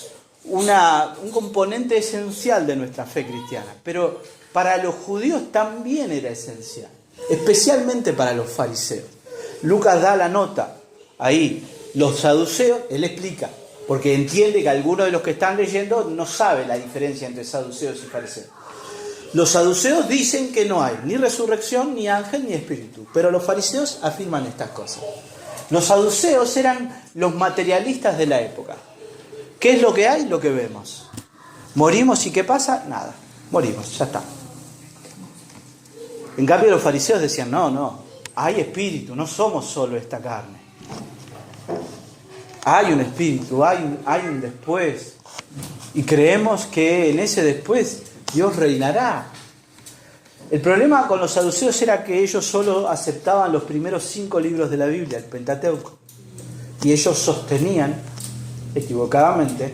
un componente esencial de nuestra fe cristiana, pero para los judíos también era esencial, especialmente para los fariseos. Lucas da la nota ahí, los saduceos, él explica, porque entiende que algunos de los que están leyendo no sabe la diferencia entre saduceos y fariseos. Los saduceos dicen que no hay ni resurrección, ni ángel, ni espíritu, pero los fariseos afirman estas cosas. Los saduceos eran los materialistas de la época. ¿Qué es lo que hay? Lo que vemos. ¿Morimos y qué pasa? Nada. Morimos, ya está. En cambio los fariseos decían, no, hay espíritu, no somos solo esta carne. Hay un espíritu, hay un después. Y creemos que en ese después Dios reinará. El problema con los saduceos era que ellos solo aceptaban los primeros 5 libros de la Biblia, el Pentateuco. Y ellos sostenían, equivocadamente,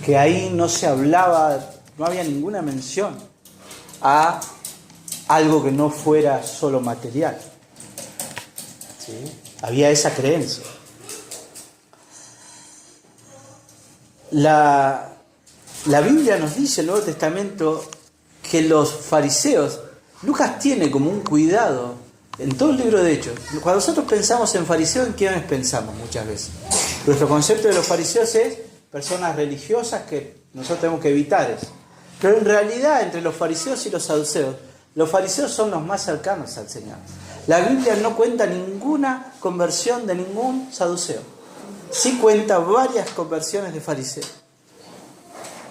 que ahí no se hablaba, no había ninguna mención a algo que no fuera solo material. ¿Sí? Había esa creencia. La Biblia nos dice, el Nuevo Testamento, que los fariseos, Lucas tiene como un cuidado en todo el libro de Hechos. Cuando nosotros pensamos en fariseos, ¿en quiénes pensamos muchas veces? Nuestro concepto de los fariseos es personas religiosas que nosotros tenemos que evitar eso. Pero en realidad, entre los fariseos y los saduceos, los fariseos son los más cercanos al Señor. La Biblia no cuenta ninguna conversión de ningún saduceo. Sí cuenta varias conversiones de fariseos.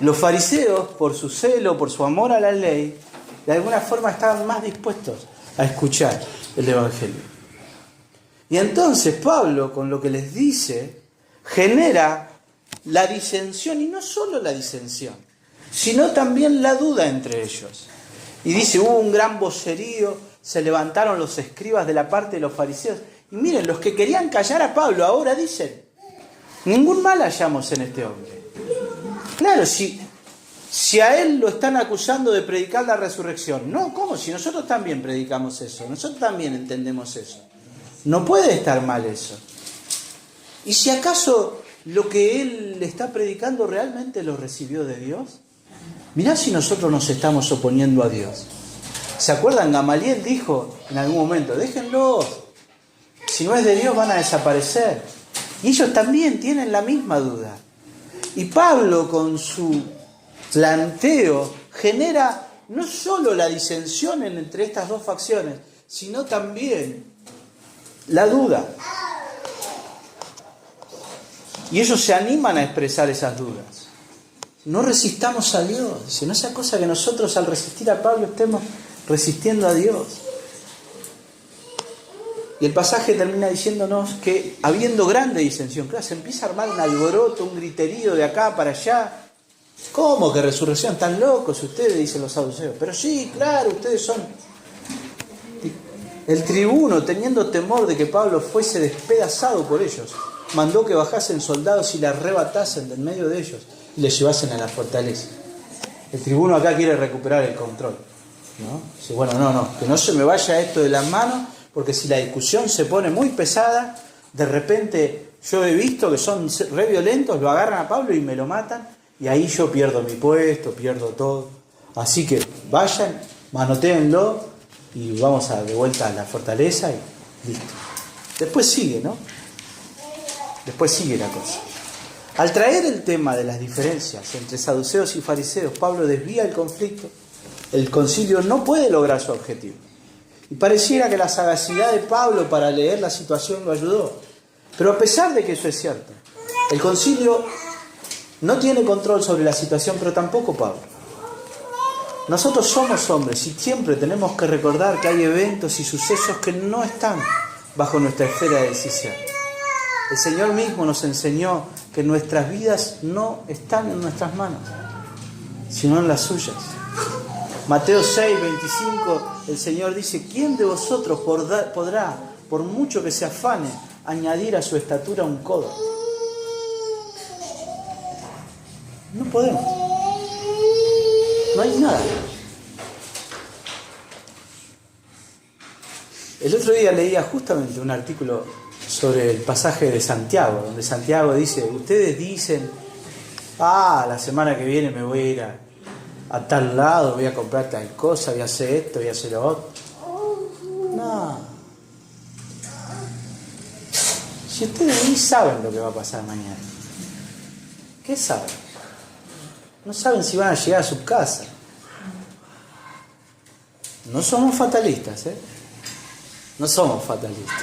Los fariseos, por su celo, por su amor a la ley, de alguna forma estaban más dispuestos a escuchar el Evangelio. Y entonces Pablo, con lo que les dice, genera la disensión, y no solo la disensión, sino también la duda entre ellos. Y dice, hubo un gran vocerío, se levantaron los escribas de la parte de los fariseos. Y miren, los que querían callar a Pablo ahora dicen, ningún mal hallamos en este hombre. Claro, si a él lo están acusando de predicar la resurrección, no, ¿cómo? Si nosotros también predicamos eso, nosotros también entendemos eso. No puede estar mal eso. ¿Y si acaso lo que él le está predicando realmente lo recibió de Dios? Mirá si nosotros nos estamos oponiendo a Dios. ¿Se acuerdan? Gamaliel dijo en algún momento, déjenlos, si no es de Dios van a desaparecer. Y ellos también tienen la misma duda. Y Pablo con su planteo genera no solo la disensión entre estas dos facciones, sino también la duda. Y ellos se animan a expresar esas dudas. No resistamos a Dios. Dice, no sea cosa que nosotros al resistir a Pablo estemos resistiendo a Dios. Y el pasaje termina diciéndonos que habiendo grande disensión, claro, se empieza a armar un alboroto, un griterío de acá para allá. ¿Cómo que resurrección? ¿Están locos ustedes? Dicen los saduceos. Pero sí, claro, ustedes son... El tribuno, teniendo temor de que Pablo fuese despedazado por ellos, mandó que bajasen soldados y le arrebatasen del medio de ellos y le llevasen a la fortaleza. El tribuno acá quiere recuperar el control, ¿no? Dice, bueno, no, que no se me vaya esto de las manos, porque si la discusión se pone muy pesada, de repente yo he visto que son re violentos, lo agarran a Pablo y me lo matan, y ahí yo pierdo mi puesto, pierdo todo. Así que vayan, manotéenlo y vamos de vuelta a la fortaleza y listo. Después sigue, ¿no? Después sigue la cosa. Al traer el tema de las diferencias entre saduceos y fariseos, Pablo desvía el conflicto. El concilio no puede lograr su objetivo. Y pareciera que la sagacidad de Pablo para leer la situación lo ayudó. Pero a pesar de que eso es cierto, el concilio no tiene control sobre la situación, pero tampoco Pablo. Nosotros somos hombres y siempre tenemos que recordar que hay eventos y sucesos que no están bajo nuestra esfera de decisión. El Señor mismo nos enseñó que nuestras vidas no están en nuestras manos, sino en las suyas. Mateo 6, 25, el Señor dice, ¿quién de vosotros podrá, por mucho que se afane, añadir a su estatura un codo? No podemos. No hay nada. El otro día leía justamente un artículo sobre el pasaje de Santiago, donde Santiago dice, ustedes dicen, la semana que viene me voy a ir a tal lado, voy a comprar tal cosa, voy a hacer esto, voy a hacer lo otro. No. Si ustedes ni saben lo que va a pasar mañana, ¿qué saben? No saben si van a llegar a su casa. No somos fatalistas, ¿eh? No somos fatalistas.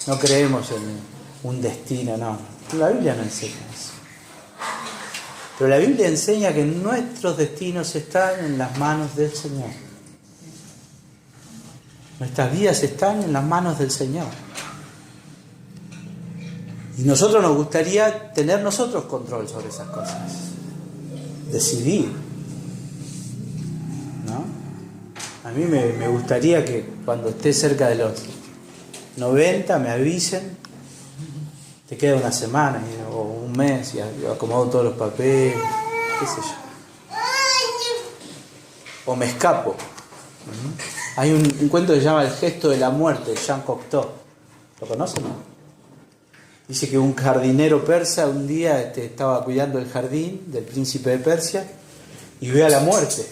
No creemos en un destino, no. La Biblia no enseña eso. Pero la Biblia enseña que nuestros destinos están en las manos del Señor. Nuestras vidas están en las manos del Señor. Y nosotros nos gustaría tener nosotros control sobre esas cosas. Decidir. ¿No? A mí me gustaría que cuando esté cerca de los 90 me avisen, te queda una semana o un mes y acomodo todos los papeles, qué sé yo. O me escapo. Hay un cuento que se llama El gesto de la muerte, de Jean Cocteau. ¿Lo conocen? Dice que un jardinero persa un día estaba cuidando el jardín del príncipe de Persia y ve a la muerte.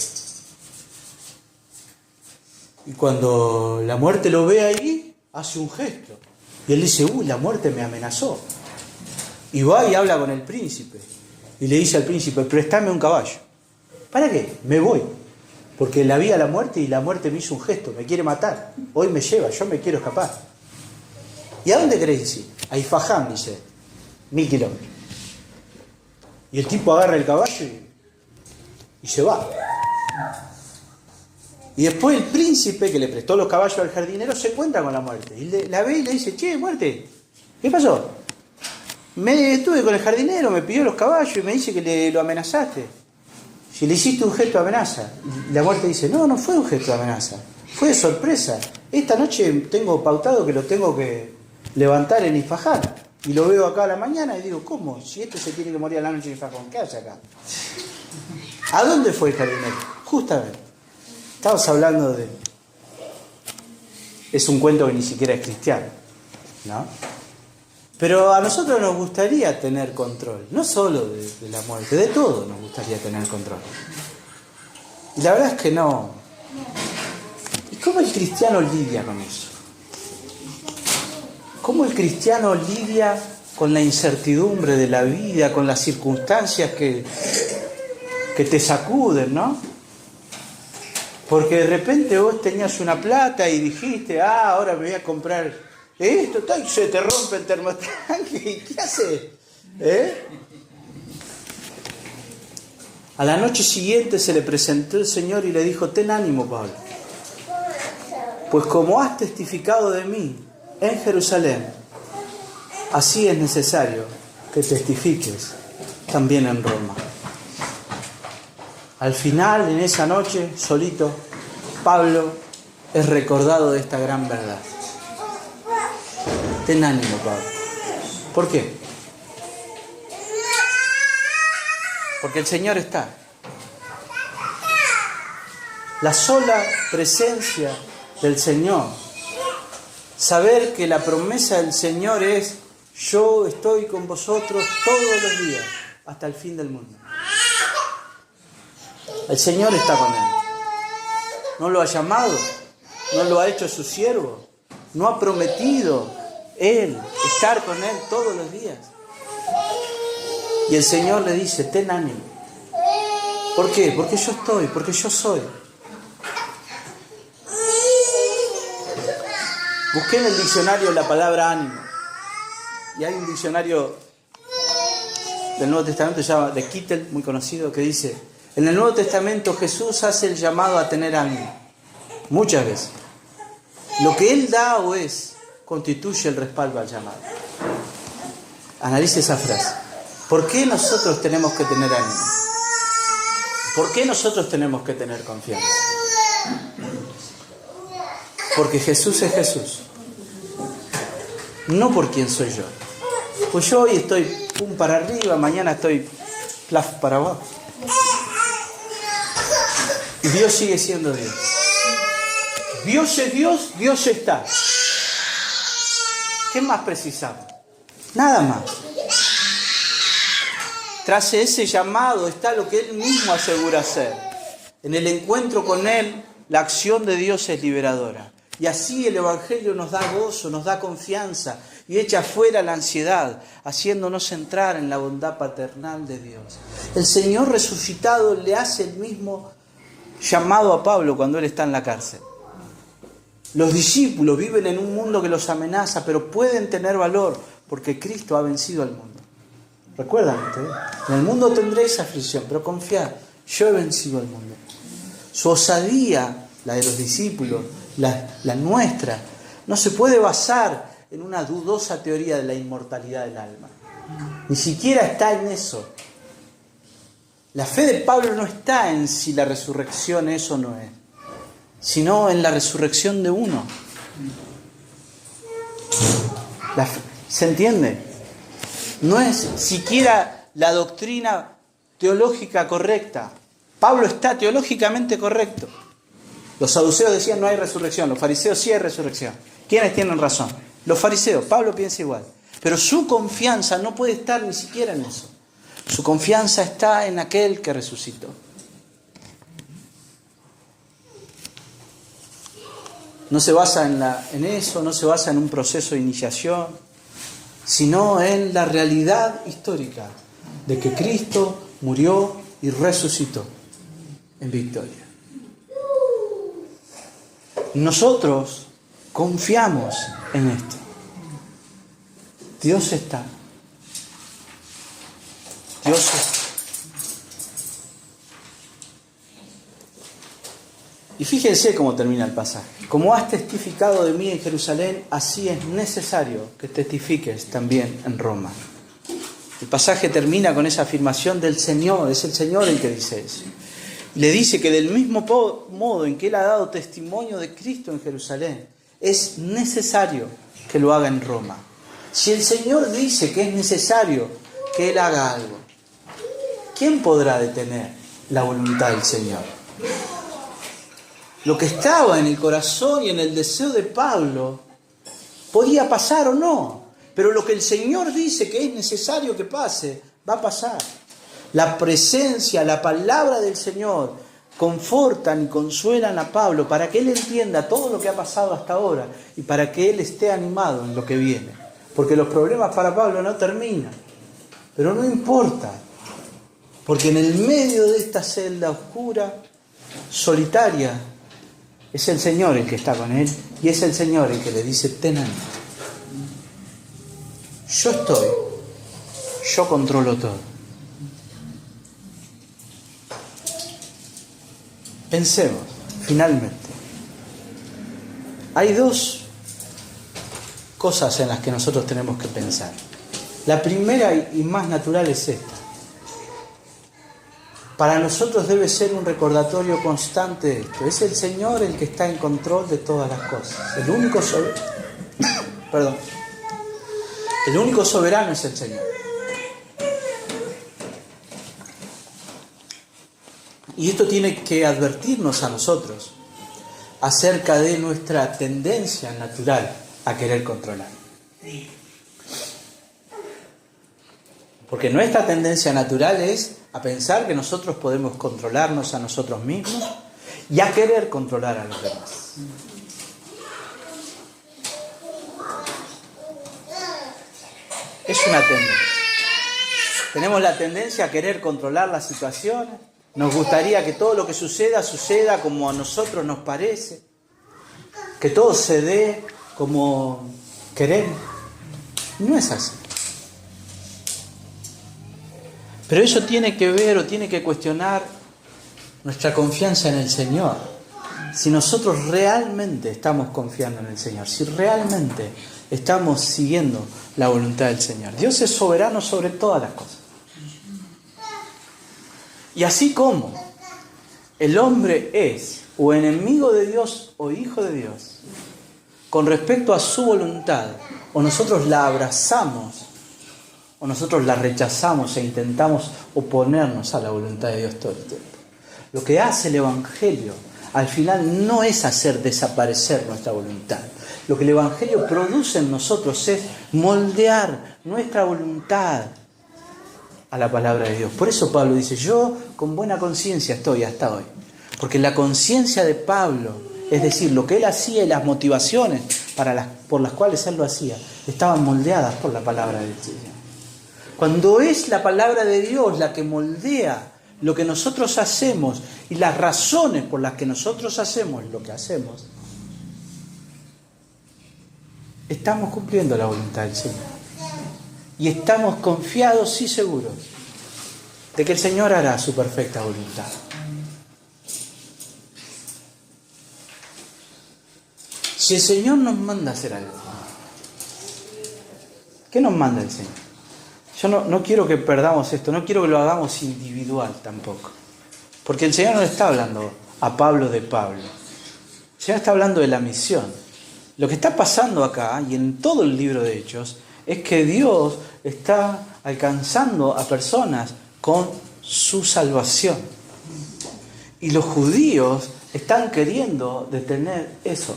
Y cuando la muerte lo ve ahí, hace un gesto. Y él dice, la muerte me amenazó. Y va y habla con el príncipe. Y le dice al príncipe, préstame un caballo. ¿Para qué? Me voy. Porque la vi a la muerte y la muerte me hizo un gesto, me quiere matar. Hoy me lleva, yo me quiero escapar. ¿Y a dónde querés ir? A Isfahán, dice, 1000 kilómetros. Y el tipo agarra el caballo y se va. Y después el príncipe que le prestó los caballos al jardinero se encuentra con la muerte. Y la ve y le dice, che, muerte, ¿qué pasó? Estuve con el jardinero, me pidió los caballos y me dice que lo amenazaste. Si le hiciste un gesto de amenaza. Y la muerte dice, no fue un gesto de amenaza, fue de sorpresa. Esta noche tengo pautado que lo tengo que levantar en Isfahán. Y lo veo acá a la mañana y digo, ¿cómo? Si este se tiene que morir a la noche en Isfahán, ¿qué hace acá? ¿A dónde fue el jardinero? Justamente. Estamos hablando de... Es un cuento que ni siquiera es cristiano, ¿no? Pero a nosotros nos gustaría tener control, no solo de la muerte, de todo nos gustaría tener control. Y la verdad es que no. ¿Y cómo el cristiano lidia con eso? ¿Cómo el cristiano lidia con la incertidumbre de la vida, con las circunstancias que te sacuden, ¿no? Porque de repente vos tenías una plata y dijiste, ahora me voy a comprar esto, y se te rompe el termotanque, ¿y qué haces? A la noche siguiente se le presentó el Señor y le dijo, ten ánimo, Pablo, pues como has testificado de mí en Jerusalén, así es necesario que testifiques también en Roma. Al final, en esa noche, solito, Pablo es recordado de esta gran verdad. Ten ánimo, Pablo. ¿Por qué? Porque el Señor está. La sola presencia del Señor, saber que la promesa del Señor es, yo estoy con vosotros todos los días, hasta el fin del mundo. El Señor está con él. ¿No lo ha llamado? ¿No lo ha hecho su siervo? ¿No ha prometido él estar con él todos los días? Y el Señor le dice, ten ánimo. ¿Por qué? Porque yo estoy, porque yo soy. Busqué en el diccionario la palabra ánimo. Y hay un diccionario del Nuevo Testamento que se llama de Kittel, muy conocido, que dice, en el Nuevo Testamento Jesús hace el llamado a tener ánimo. Muchas veces. Lo que Él da o es, constituye el respaldo al llamado. Analice esa frase. ¿Por qué nosotros tenemos que tener ánimo? ¿Por qué nosotros tenemos que tener confianza? Porque Jesús es Jesús. No por quién soy yo. Pues yo hoy estoy pum para arriba, mañana estoy plaf para abajo. Y Dios sigue siendo Dios. Dios es Dios, Dios está. ¿Qué más precisamos? Nada más. Tras ese llamado está lo que Él mismo asegura ser. En el encuentro con Él, la acción de Dios es liberadora. Y así el Evangelio nos da gozo, nos da confianza y echa fuera la ansiedad, haciéndonos entrar en la bondad paternal de Dios. El Señor resucitado le hace el mismo llamado a Pablo cuando él está en la cárcel. Los discípulos viven en un mundo que los amenaza, pero pueden tener valor porque Cristo ha vencido al mundo. ¿Recuerdan ustedes? En el mundo tendréis aflicción, pero confiad, yo he vencido al mundo. Su osadía, la de los discípulos, la nuestra, no se puede basar en una dudosa teoría de la inmortalidad del alma. Ni siquiera está en eso. La fe de Pablo no está en si la resurrección es o no es, sino en la resurrección de uno. ¿Se entiende? No es siquiera la doctrina teológica correcta. Pablo está teológicamente correcto. Los saduceos decían no hay resurrección, los fariseos sí hay resurrección. ¿Quiénes tienen razón? Los fariseos, Pablo piensa igual. Pero su confianza no puede estar ni siquiera en eso. Su confianza está en aquel que resucitó. No se basa en eso, no se basa en un proceso de iniciación, sino en la realidad histórica de que Cristo murió y resucitó en victoria. Nosotros confiamos en esto. Dios está. Dios está. Y fíjense cómo termina el pasaje. Como has testificado de mí en Jerusalén, así es necesario que testifiques también en Roma. El pasaje termina con esa afirmación del Señor. Es el Señor el que dice eso. Y le dice que del mismo modo en que Él ha dado testimonio de Cristo en Jerusalén, es necesario que lo haga en Roma. Si el Señor dice que es necesario que Él haga algo, ¿quién podrá detener la voluntad del Señor? Lo que estaba en el corazón y en el deseo de Pablo podía pasar o no, pero lo que el Señor dice que es necesario que pase, va a pasar. La presencia, la palabra del Señor confortan y consuelan a Pablo para que él entienda todo lo que ha pasado hasta ahora y para que él esté animado en lo que viene. Porque los problemas para Pablo no terminan, pero no importa, porque en el medio de esta celda oscura, solitaria, es el Señor el que está con él y es el Señor el que le dice: ten ánimo. Yo estoy, yo controlo todo. Pensemos, finalmente. Hay dos cosas en las que nosotros tenemos que pensar. La primera y más natural es esta. Para nosotros debe ser un recordatorio constante de esto. Es el Señor el que está en control de todas las cosas. El único soberano es el Señor. Y esto tiene que advertirnos a nosotros acerca de nuestra tendencia natural a querer controlar. Porque nuestra tendencia natural es a pensar que nosotros podemos controlarnos a nosotros mismos y a querer controlar a los demás. Es una tendencia. Tenemos la tendencia a querer controlar las situaciones. Nos gustaría que todo lo que suceda como a nosotros nos parece. Que todo se dé como queremos. No es así. Pero eso tiene que ver o tiene que cuestionar nuestra confianza en el Señor. Si nosotros realmente estamos confiando en el Señor, si realmente estamos siguiendo la voluntad del Señor. Dios es soberano sobre todas las cosas. Y así como el hombre es o enemigo de Dios o hijo de Dios, con respecto a su voluntad, o nosotros la abrazamos, o nosotros la rechazamos e intentamos oponernos a la voluntad de Dios todo el tiempo. Lo que hace el Evangelio, al final, no es hacer desaparecer nuestra voluntad. Lo que el Evangelio produce en nosotros es moldear nuestra voluntad a la palabra de Dios. Por eso Pablo dice: yo con buena conciencia estoy hasta hoy. Porque la conciencia de Pablo, es decir, lo que él hacía y las motivaciones por las cuales él lo hacía, estaban moldeadas por la palabra del Señor. Cuando es la palabra de Dios la que moldea lo que nosotros hacemos y las razones por las que nosotros hacemos lo que hacemos, estamos cumpliendo la voluntad del Señor. Y estamos confiados y seguros de que el Señor hará su perfecta voluntad. Si el Señor nos manda a hacer algo, ¿qué nos manda el Señor? Yo no quiero que perdamos esto, no quiero que lo hagamos individual tampoco. Porque el Señor no está hablando a Pablo de Pablo. El Señor está hablando de la misión. Lo que está pasando acá y en todo el libro de Hechos es que Dios está alcanzando a personas con su salvación. Y los judíos están queriendo detener eso.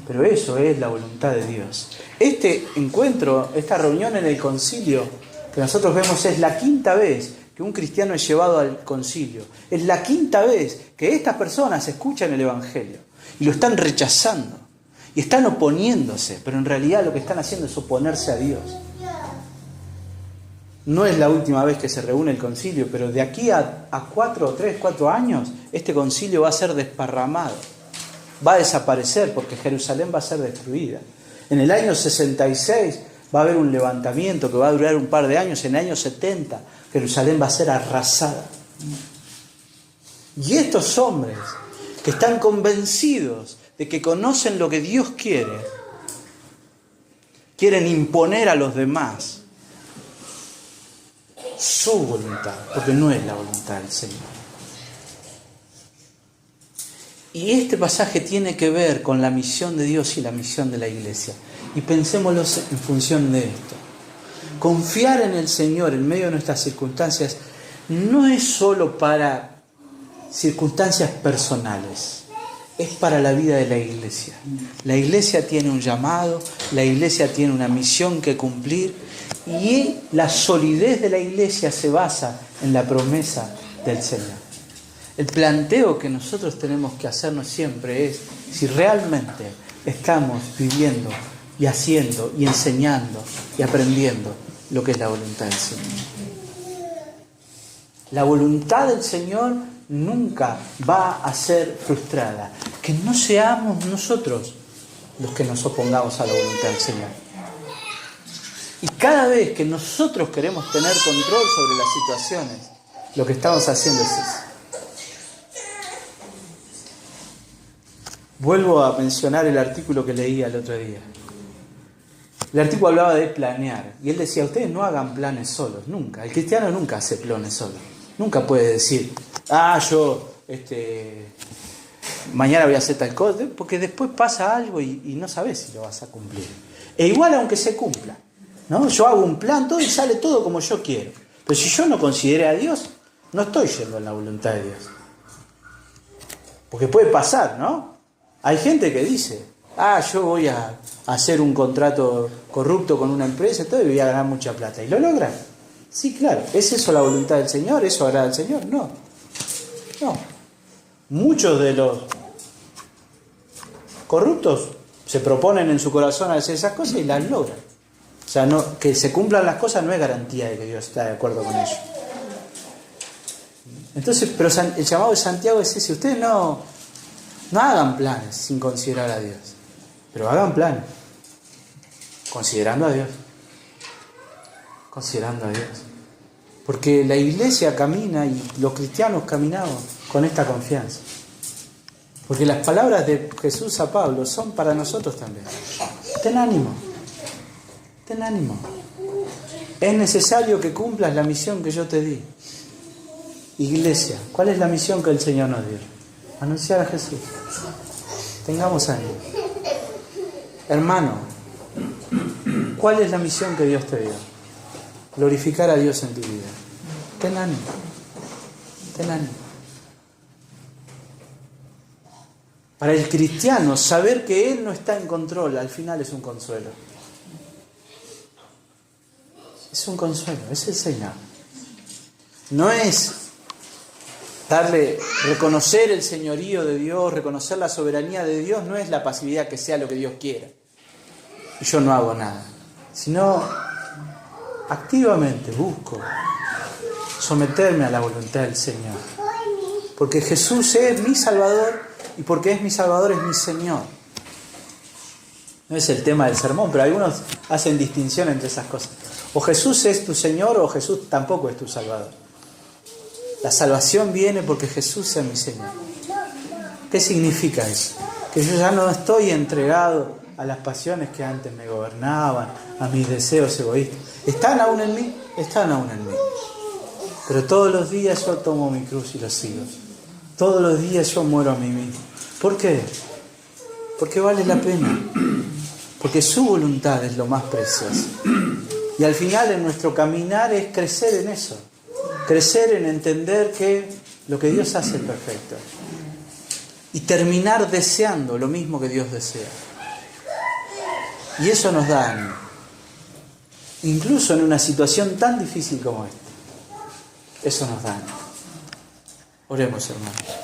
Pero eso es la voluntad de Dios. Este encuentro, esta reunión en el concilio que nosotros vemos es la quinta vez que un cristiano es llevado al concilio. Es la quinta vez que estas personas escuchan el Evangelio y lo están rechazando y están oponiéndose, pero en realidad lo que están haciendo es oponerse a Dios. No es la última vez que se reúne el concilio, pero de aquí a 4 años, este concilio va a ser desparramado. Va a desaparecer porque Jerusalén va a ser destruida. En el año 66 va a haber un levantamiento que va a durar un par de años. En el año 70 Jerusalén va a ser arrasada. Y estos hombres que están convencidos de que conocen lo que Dios quiere, quieren imponer a los demás su voluntad, porque no es la voluntad del Señor. Y este pasaje tiene que ver con la misión de Dios y la misión de la iglesia. Y pensémoslo en función de esto. Confiar en el Señor en medio de nuestras circunstancias no es solo para circunstancias personales, es para la vida de la iglesia. La iglesia tiene un llamado, la iglesia tiene una misión que cumplir y la solidez de la iglesia se basa en la promesa del Señor. El planteo que nosotros tenemos que hacernos siempre es si realmente estamos viviendo y haciendo y enseñando y aprendiendo lo que es la voluntad del Señor. La voluntad del Señor nunca va a ser frustrada. Que no seamos nosotros los que nos opongamos a la voluntad del Señor. Y cada vez que nosotros queremos tener control sobre las situaciones, lo que estamos haciendo es eso. Vuelvo a mencionar el artículo que leí el otro día. El artículo hablaba de planear. Y él decía, ustedes no hagan planes solos, nunca. El cristiano nunca hace planes solo. Nunca puede decir, yo mañana voy a hacer tal cosa, porque después pasa algo y no sabes si lo vas a cumplir. E igual aunque se cumpla, ¿no? Yo hago un plan, todo y sale todo como yo quiero. Pero si yo no consideré a Dios, no estoy yendo en la voluntad de Dios. Porque puede pasar, ¿no? Hay gente que dice, yo voy a hacer un contrato corrupto con una empresa, todo y voy a ganar mucha plata. ¿Y lo logran? Sí, claro. ¿Es eso la voluntad del Señor? ¿Eso agrada al Señor? No. Muchos de los corruptos se proponen en su corazón a hacer esas cosas y las logran. O sea, que se cumplan las cosas no es garantía de que Dios está de acuerdo con ello. Entonces, pero el llamado de Santiago es ese. Ustedes no hagan planes sin considerar a Dios, pero hagan planes considerando a Dios. Considerando a Dios. Porque la iglesia camina y los cristianos caminamos con esta confianza. Porque las palabras de Jesús a Pablo son para nosotros también. Ten ánimo. Ten ánimo. Es necesario que cumplas la misión que yo te di. Iglesia, ¿cuál es la misión que el Señor nos dio? Anunciar a Jesús. Tengamos ánimo. Hermano, ¿cuál es la misión que Dios te dio? Glorificar a Dios en tu vida. Ten ánimo. Ten ánimo. Para el cristiano, saber que Él no está en control, al final es un consuelo. Es un consuelo, es el Señor. No es reconocer el señorío de Dios, reconocer la soberanía de Dios, no es la pasividad que sea lo que Dios quiera. Y yo no hago nada. Sino activamente busco someterme a la voluntad del Señor. Porque Jesús es mi Salvador y porque es mi Salvador es mi Señor. No es el tema del sermón, pero algunos hacen distinción entre esas cosas. O Jesús es tu Señor o Jesús tampoco es tu Salvador. La salvación viene porque Jesús sea mi Señor. ¿Qué significa eso? Que yo ya no estoy entregado a las pasiones que antes me gobernaban, a mis deseos egoístas. ¿Están aún en mí? Están aún en mí. Pero todos los días yo tomo mi cruz y lo sigo. Todos los días yo muero a mí mismo. ¿Por qué? Porque vale la pena. Porque su voluntad es lo más precioso. Y al final en nuestro caminar es crecer en eso. Crecer en entender que lo que Dios hace es perfecto. Y terminar deseando lo mismo que Dios desea. Y eso nos da ánimo. Incluso en una situación tan difícil como esta. Eso nos da ánimo. Oremos, hermanos.